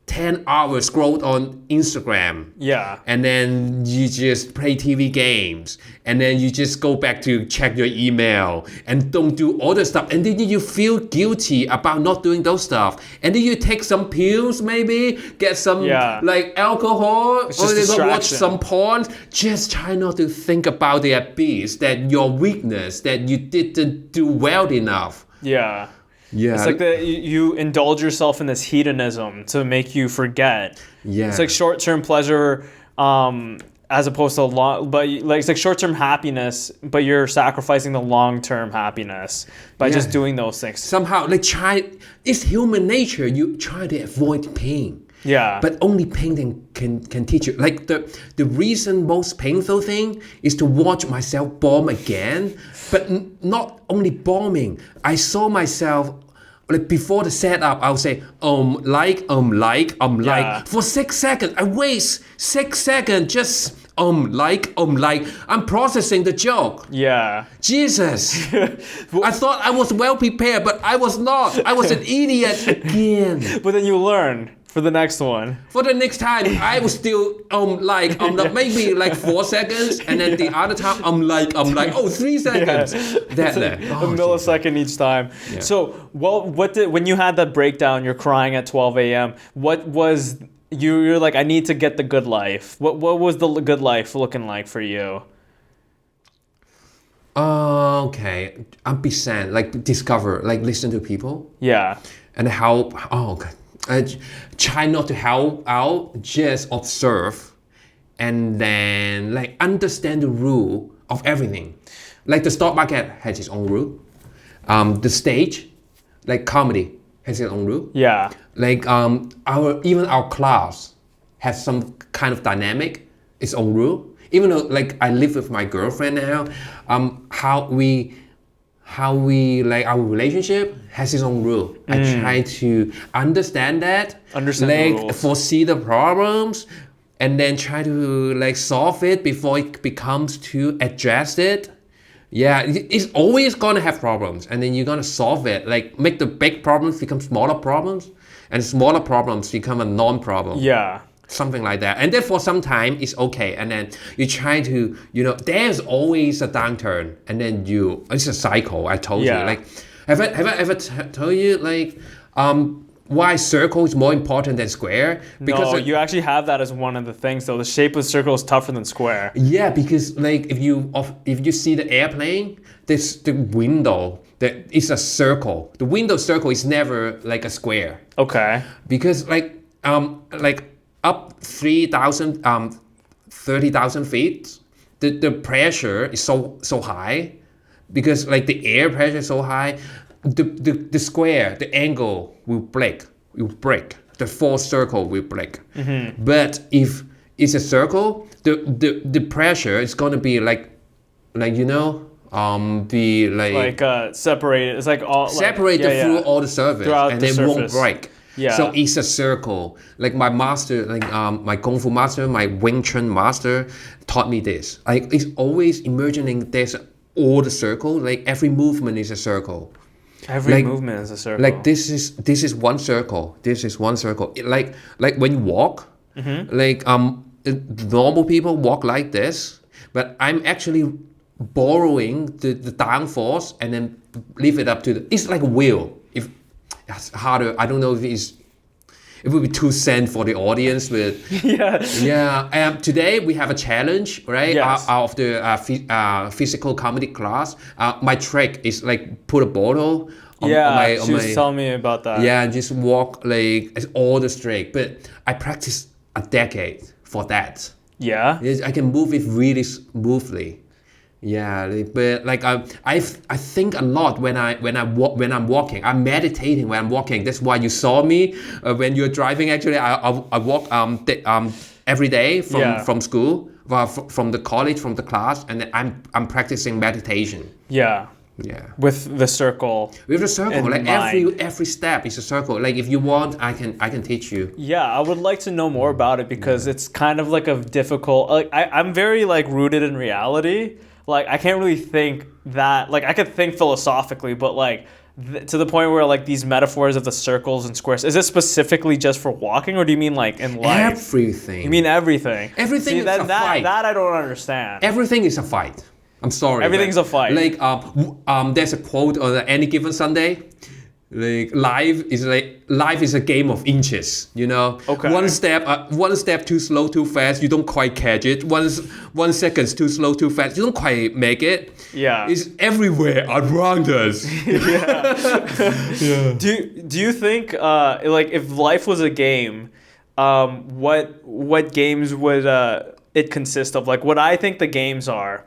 A: 10 hours scrolled on Instagram.
B: Yeah.
A: And then you just play TV games. And then you just go back to check your email and don't do all the stuff. And then you feel guilty about not doing those stuff. And then you take some pills maybe, get some like alcohol, or you go watch some porn. Just try not to think about the abyss, that your weakness, that you didn't do well enough.
B: Yeah.
A: Yeah.
B: It's like you indulge yourself in this hedonism to make you forget.
A: Yeah.
B: It's like short-term pleasure, as opposed to it's like short-term happiness, but you're sacrificing the long-term happiness by just doing those things.
A: Somehow, it's human nature. You try to avoid pain.
B: Yeah.
A: But only pain can teach you. Like the reason most painful thing is to watch myself bomb again, but not only bombing. I saw myself. Like before the setup, I'll say like for 6 seconds. I waste 6 seconds just like. I'm processing the joke.
B: Yeah.
A: Jesus. I thought I was well prepared, but I was not. I was an idiot again.
B: But then you learn for the next one.
A: For the next time, I was still maybe like 4 seconds, and then the other time I'm like 3 seconds.
B: A millisecond each time.
A: Yeah.
B: So, when you had that breakdown, you're crying at 12 a.m. What was you're like? I need to get the good life. What was the good life looking like for you?
A: Okay, like discover, like listen to people.
B: Yeah.
A: And help. Oh God. Try not to help out, just observe, and then like understand the rule of everything. Like the stock market has its own rule. The stage, like comedy, has its own rule.
B: Yeah.
A: Like our class has some kind of dynamic, its own rule. Even though like I live with my girlfriend now, how we like our relationship has its own rule. I try to understand the rules. Foresee the problems, and then try to like solve it before it becomes too addressed. Yeah, it's always gonna have problems, and then you're gonna solve it. Like make the big problems become smaller problems, and smaller problems become a non-problem.
B: Yeah.
A: Something like that. And then for some time it's okay, and then you try to, there's always a downturn, and then it's a cycle. I told you, like have I ever told you like why circle is more important than square?
B: Because you actually have that as one of the things though. The shape of circle is tougher than square.
A: Yeah, because like if you see the airplane, the window that is a circle. The window circle is never like a square.
B: Okay.
A: Because like up 3,000, 30,000 feet, the pressure is so high, because like the air pressure is so high, the square, the angle will break. The fourth circle will break. Mm-hmm. But if it's a circle, the pressure is gonna be
B: separated. It's like all
A: separated through all the surface, and
B: the
A: it
B: surface.
A: won't break.
B: Yeah.
A: So it's a circle. Like my master, my Kung Fu master, my Wing Chun master taught me this. Like it's always imagining there's all the circle. Like every movement is a circle.
B: Every movement is a circle.
A: Like this is one circle. This is one circle. Like when you walk, like normal people walk like this, but I'm actually borrowing the downforce and then leave it up to it's like a wheel. If it's harder, I don't know if it would be too zen for the audience, but yeah. Today we have a challenge, right?
B: Yes.
A: Out of the physical comedy class. My trick is like put a bottle on
B: she was telling me about that.
A: Yeah, just walk like all the straight. But I practiced a decade for that.
B: Yeah.
A: I can move it really smoothly. Yeah, but like I think a lot when I'm walking. I'm meditating when I'm walking. That's why you saw me when you're driving. Actually, I walk every day from school, from the college, from the class, and then I'm practicing meditation.
B: Yeah.
A: Yeah.
B: With the circle.
A: With the circle, like every step is a circle. Like if you want, I can teach you.
B: Yeah, I would like to know more about it because it's kind of like a difficult. Like I'm very like rooted in reality. Like I can't really think that. Like I could think philosophically, but like to the point where like these metaphors of the circles and squares. Is it specifically just for walking, or do you mean like in life?
A: Everything.
B: You mean everything?
A: Everything is a fight.
B: That I don't understand.
A: Everything is a fight. I'm sorry.
B: Everything's a fight.
A: Like there's a quote on any given Sunday. Life is a game of inches, you know.
B: Okay.
A: One step too slow, too fast, you don't quite catch it. 1 second too slow, too fast, you don't quite make it.
B: Yeah.
A: It's everywhere around us.
B: Yeah. Do you think if life was a game, what games would it consist of? Like what I think the games are.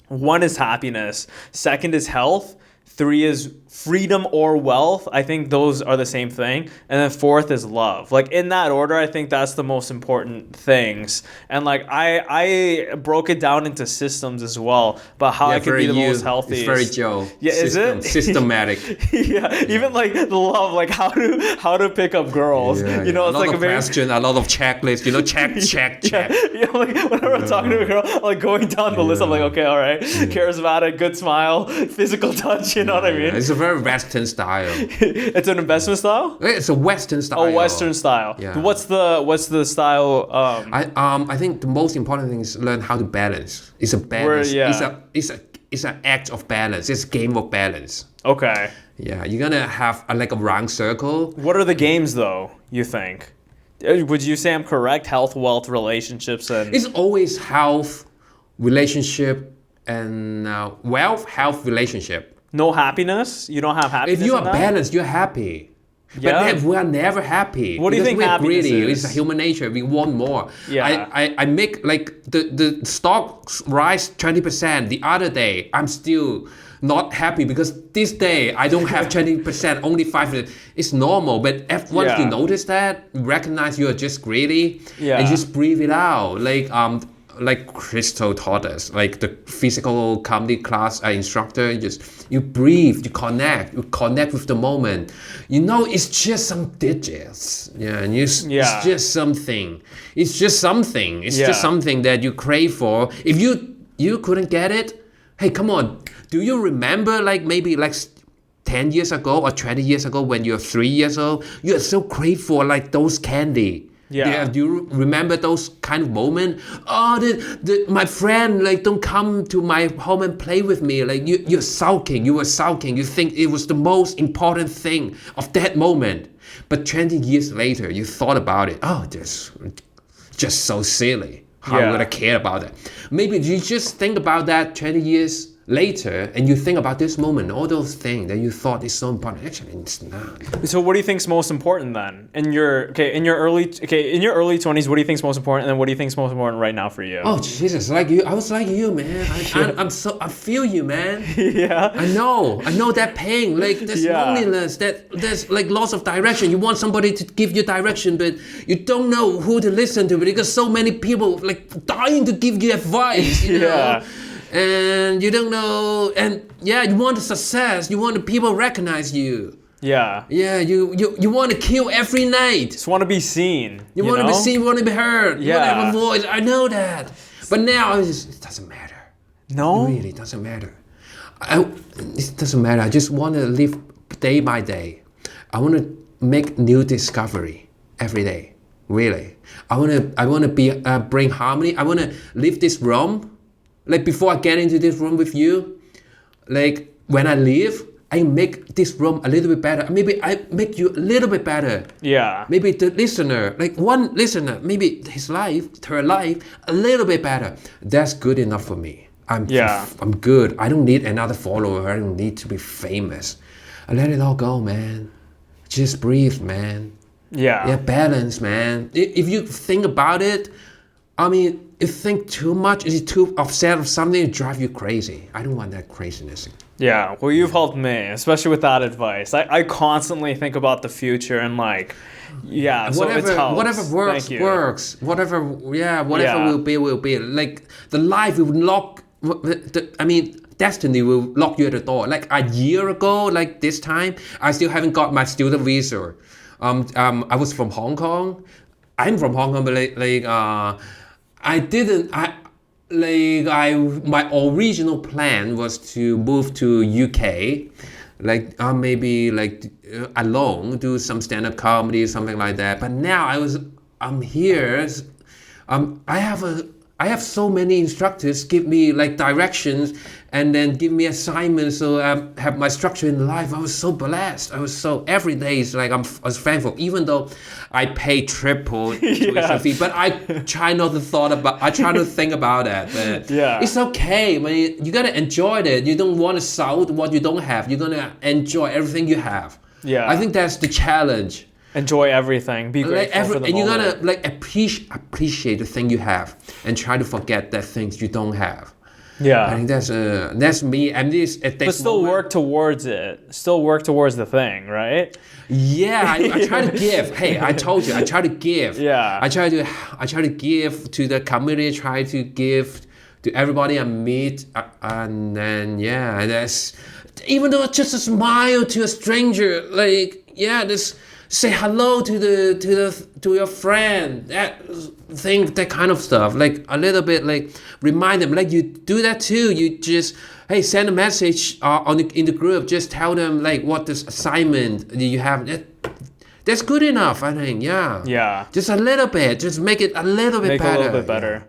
B: 1 is happiness, 2nd is health, 3 is freedom or wealth. I think those are the same thing. And then 4th is love. Like in that order, I think that's the most important things. And like I broke it down into systems as well, but how I can be the most healthy.
A: It's very Joe.
B: Yeah, is it?
A: Systematic.
B: Even like the love, like how to pick up girls.
A: Yeah,
B: you know, it's
A: a lot
B: like
A: of question, a lot of checklists. You know, check.
B: Yeah, like whenever I'm talking to a girl, I'm like going down the list, I'm like, okay, all right, charismatic, good smile, physical touch. You know what I mean?
A: It's a very Western style.
B: It's an investment style?
A: It's a Western style.
B: Oh, Western style.
A: Yeah.
B: What's the style?
A: I think the most important thing is learn how to balance. It's a balance. It's an act of balance. It's a game of balance.
B: Okay.
A: Yeah, you're gonna have a round circle.
B: What are the games though, you think? Would you say I'm correct? Health, wealth, relationships, and...
A: It's always health, relationship, and wealth, health, relationship.
B: No happiness? You don't have happiness?
A: If you are balanced, you're happy.
B: Yeah.
A: But we are never happy.
B: What do you think
A: we're
B: happiness
A: greedy.
B: is?
A: It's human nature. We want more.
B: Yeah.
A: I make the stocks rise 20%. The other day, I'm still not happy because this day I don't have 20%, only 5%. It's normal. But once you notice that, recognize you are just greedy, and just breathe it out. Like Crystal taught us, like the physical comedy class instructor, you breathe, you connect with the moment. You know, it's just some digits. And it's just something. It's just something. It's just something that you crave for. If you couldn't get it, hey, come on. Do you remember maybe 10 years ago or 20 years ago when you're 3 years old, you are so crave for those candy? Yeah. Do you remember those kind of moments? Oh, my friend don't come to my home and play with me. You're sulking. You were sulking. You think it was the most important thing of that moment. But 20 years later, you thought about it. Oh, this just so silly. How would I care about that? Maybe you just think about that 20 years later, and you think about this moment, all those things that you thought is so important. Actually, it's not.
B: So, what do you think is most important then? In your early 20s, what do you think is most important, and then what do you think is most important right now for you?
A: Oh Jesus, like you, I was like you, man. I feel you, man.
B: Yeah.
A: I know that pain. There's loneliness. There's loss of direction. You want somebody to give you direction, but you don't know who to listen to because so many people dying to give you advice. You know? And you don't know, and you want the success, you want the people recognize you. Yeah, you want to kill every night.
B: Just want to be seen.
A: You want to be seen, you want to be heard. You want to have a voice. I know that. But now it doesn't matter.
B: No?
A: It really doesn't matter. It doesn't matter. I just want to live day by day. I want to make new discovery every day. Really. I want to bring harmony. I want to leave this room. Before I get into this room with you, when I leave, I make this room a little bit better. Maybe I make you a little bit better. Yeah. Maybe the listener, one listener, maybe her life, a little bit better. That's good enough for me. I'm good. I don't need another follower. I don't need to be famous. I let it all go, man. Just breathe, man. Yeah, balance, man. If you think about it, if you think too much, if you're too upset of something, it drives you crazy. I don't want that craziness.
B: Yeah, well, you've helped me, especially with that advice. I constantly think about the future and
A: whatever works. Whatever will be. The life will lock. Destiny will lock you at the door. A year ago, this time, I still haven't got my student visa. I was from Hong Kong. I'm from Hong Kong, but my original plan was to move to UK, maybe alone, do some stand-up comedy, something like that. But now I'm here. I have I have so many instructors give me like directions and then give me assignments, so I have my structure in life. I was so blessed. Every day is like I was thankful, even though I pay triple tuition fee. But I try not to think about that. But it's okay. I mean, you gotta enjoy it. You don't want to sell what you don't have. You're gonna enjoy everything you have.
B: Yeah.
A: I think that's the challenge.
B: Enjoy everything. Be grateful for the
A: and you
B: moment.
A: gotta like appreciate the thing you have and try to forget that things you don't have.
B: Yeah.
A: I think that's me. And
B: but still work towards it. Still work towards the thing, right?
A: Yeah, I try to give. Hey, I told you, I try to give.
B: Yeah.
A: I try to give to the community. Try to give to everybody I meet, and then that's even though it's just a smile to a stranger, like just say hello to your friend. That kind of stuff. Like a little bit, like remind them. Like you do that too. You just send a message in the group. Just tell them like what this assignment you have. That's good enough, I think. Yeah.
B: Yeah.
A: Just a little bit. Just make it a little bit better.
B: A little bit better.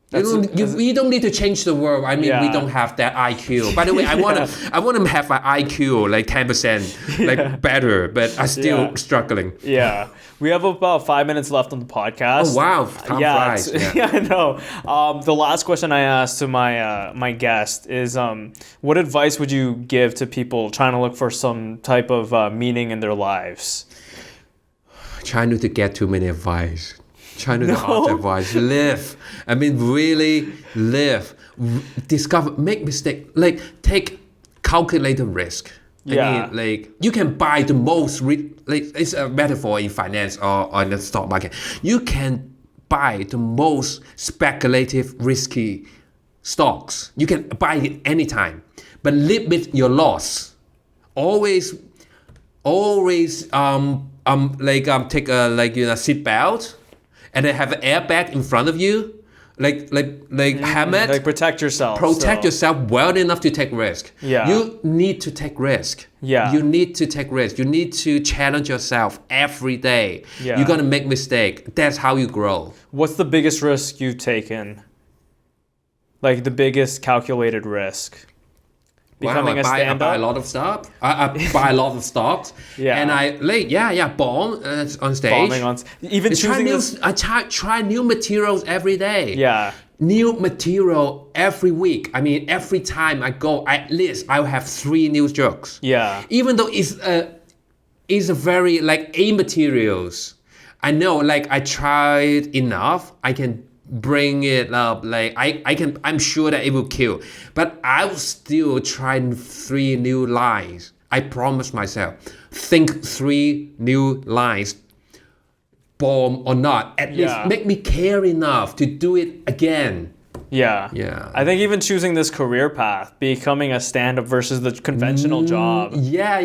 A: You don't need to change the world. I mean, we don't have that IQ. By the way, I want to have an IQ like 10%, like better, but I'm still struggling.
B: Yeah, we have about 5 minutes left on the podcast.
A: Oh wow, time flies.
B: Yeah, I know. The last question I asked to my guest is, what advice would you give to people trying to look for some type of meaning in their lives?
A: Try not to get too many advice. Try not to ask advice. Live. I mean, really live. Discover. Make mistake. Like take calculated risk. I mean, like you can buy the most. It's a metaphor in finance or in the stock market. You can buy the most speculative, risky stocks. You can buy it anytime, but limit your loss. Always. Take a seat belt. And then have an airbag in front of you, like helmet.
B: Like protect yourself.
A: Yourself well enough to take risk.
B: Yeah.
A: You need to take risk.
B: Yeah.
A: You need to take risk. You need to challenge yourself every day.
B: Yeah.
A: You're gonna make mistake. That's how you grow.
B: What's the biggest risk you've taken? Like the biggest calculated risk? Becoming
A: I buy a lot of stuff. I buy a lot of stocks.
B: Yeah.
A: And I bomb on stage.
B: Bombing on even choosing this.
A: I try new materials every day.
B: Yeah.
A: New material every week. I mean, every time I go, at least I'll have 3 new jokes.
B: Yeah.
A: Even though it's a very like A materials. I know like I tried enough. I can bring it up, like I'm sure that it will kill, but I will still try 3 new lines. I promise myself, think 3 new lines, bomb or not, at least make me care enough to do it again.
B: Yeah. I think even choosing this career path, becoming a stand-up versus the conventional job.
A: Yeah.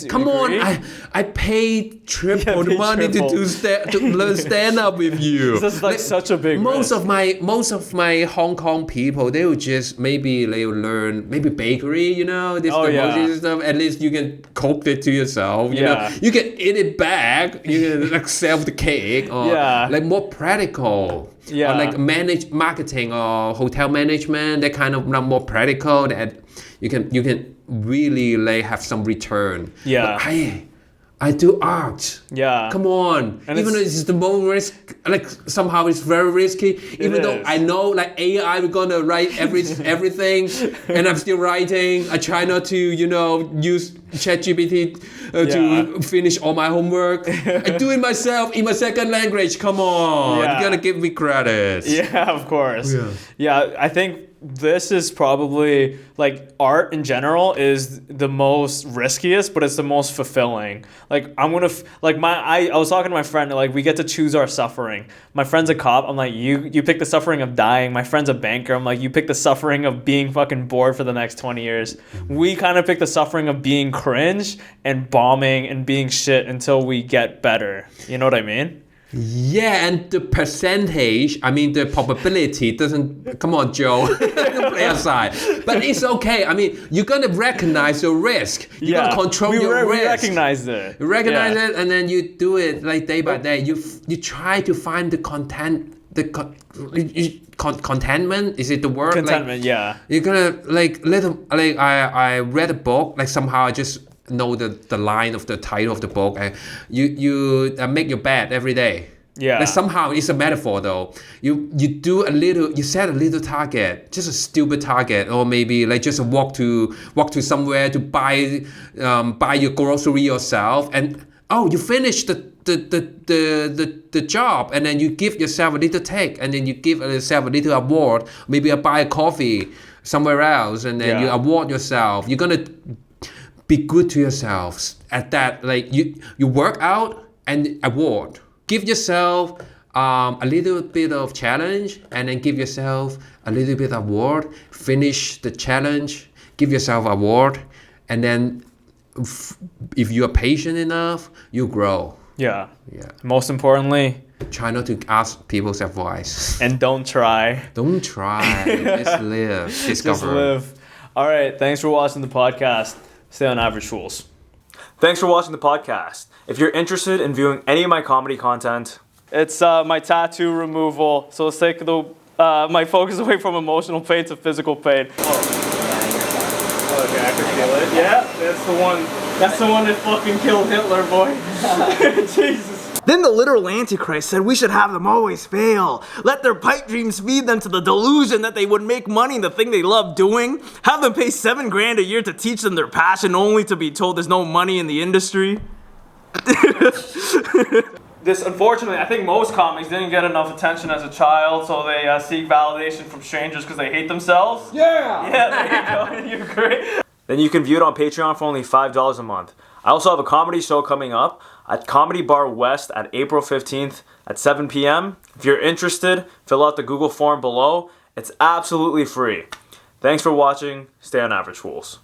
A: Come
B: agree?
A: on, I paid triple the money to learn stand-up with you.
B: This is like such a big
A: most
B: risk.
A: Most of my Hong Kong people, they will just maybe learn bakery, this stuff. At least you can cook it to yourself. You know, you can eat it back. You can like sell the cake or like more practical.
B: Yeah.
A: Or like manage marketing or hotel management, that kind of more practical that you can really like have some return.
B: Yeah.
A: But I do art.
B: Yeah.
A: Come on. And even though it's the most risk, like somehow it's very risky. Even though I know like AI is gonna write everything, and I'm still writing. I try not to use ChatGPT to finish all my homework. I do it myself in my second language. Come on, you gotta give me credit.
B: Yeah, of course. Yeah, I think this is probably like art in general is the most riskiest, but it's the most fulfilling. Like I was talking to my friend, like we get to choose our suffering. My friend's a cop. I'm like, you pick the suffering of dying. My friend's a banker. I'm like, you pick the suffering of being fucking bored for the next 20 years. We kind of pick the suffering of being cringe and bombing and being shit until we get better. You know what I mean?
A: Yeah, and the percentage, I mean, the probability doesn't, come on, Joe, don't play aside. But it's okay. I mean, you're going to recognize your risk. You're going to control your risk.
B: We recognize it.
A: You recognize it, and then you do it like day by day. You try to find the content the contentment, is it the word?
B: Contentment, yeah.
A: You're gonna I read a book, like somehow I just know the line of the title of the book, and you make your bed every day.
B: Yeah.
A: Like somehow it's a metaphor though. You set a little target, just a stupid target, or maybe like just walk to somewhere to buy your grocery yourself, and you finish the job, and then you give yourself a little take, and then you give yourself a little award. Maybe I buy a coffee somewhere else, and then you award yourself. You're gonna be good to yourself at that. Like you work out and award. Give yourself a little bit of challenge, and then give yourself a little bit of award. Finish the challenge, give yourself award, and then if you are patient enough, you grow.
B: Yeah. Most importantly,
A: try not to ask people's advice.
B: And don't try.
A: Don't try. Just live. Discover.
B: Just live. All right. Thanks for watching the podcast. Stay on Average Fools.
C: Thanks for watching the podcast. If you're interested in viewing any of my comedy content,
B: it's my tattoo removal. So let's take my focus away from emotional pain to physical pain. Okay, I can feel it. Yeah, that's the one. That's the one that fucking killed Hitler, boy. Jesus.
C: then the literal Antichrist said we should have them always fail. Let their pipe dreams feed them to the delusion that they would make money in the thing they love doing. Have them pay $7,000 a year to teach them their passion, only to be told there's no money in the industry.
B: Unfortunately, I think most comics didn't get enough attention as a child, so they seek validation from strangers because they hate themselves.
C: Yeah!
B: Yeah, there you go. You're great.
C: Then you can view it on Patreon for only $5 a month. I also have a comedy show coming up at Comedy Bar West at April 15th at 7 p.m. If you're interested, fill out the Google form below. It's absolutely free. Thanks for watching. Stay on Average Fools.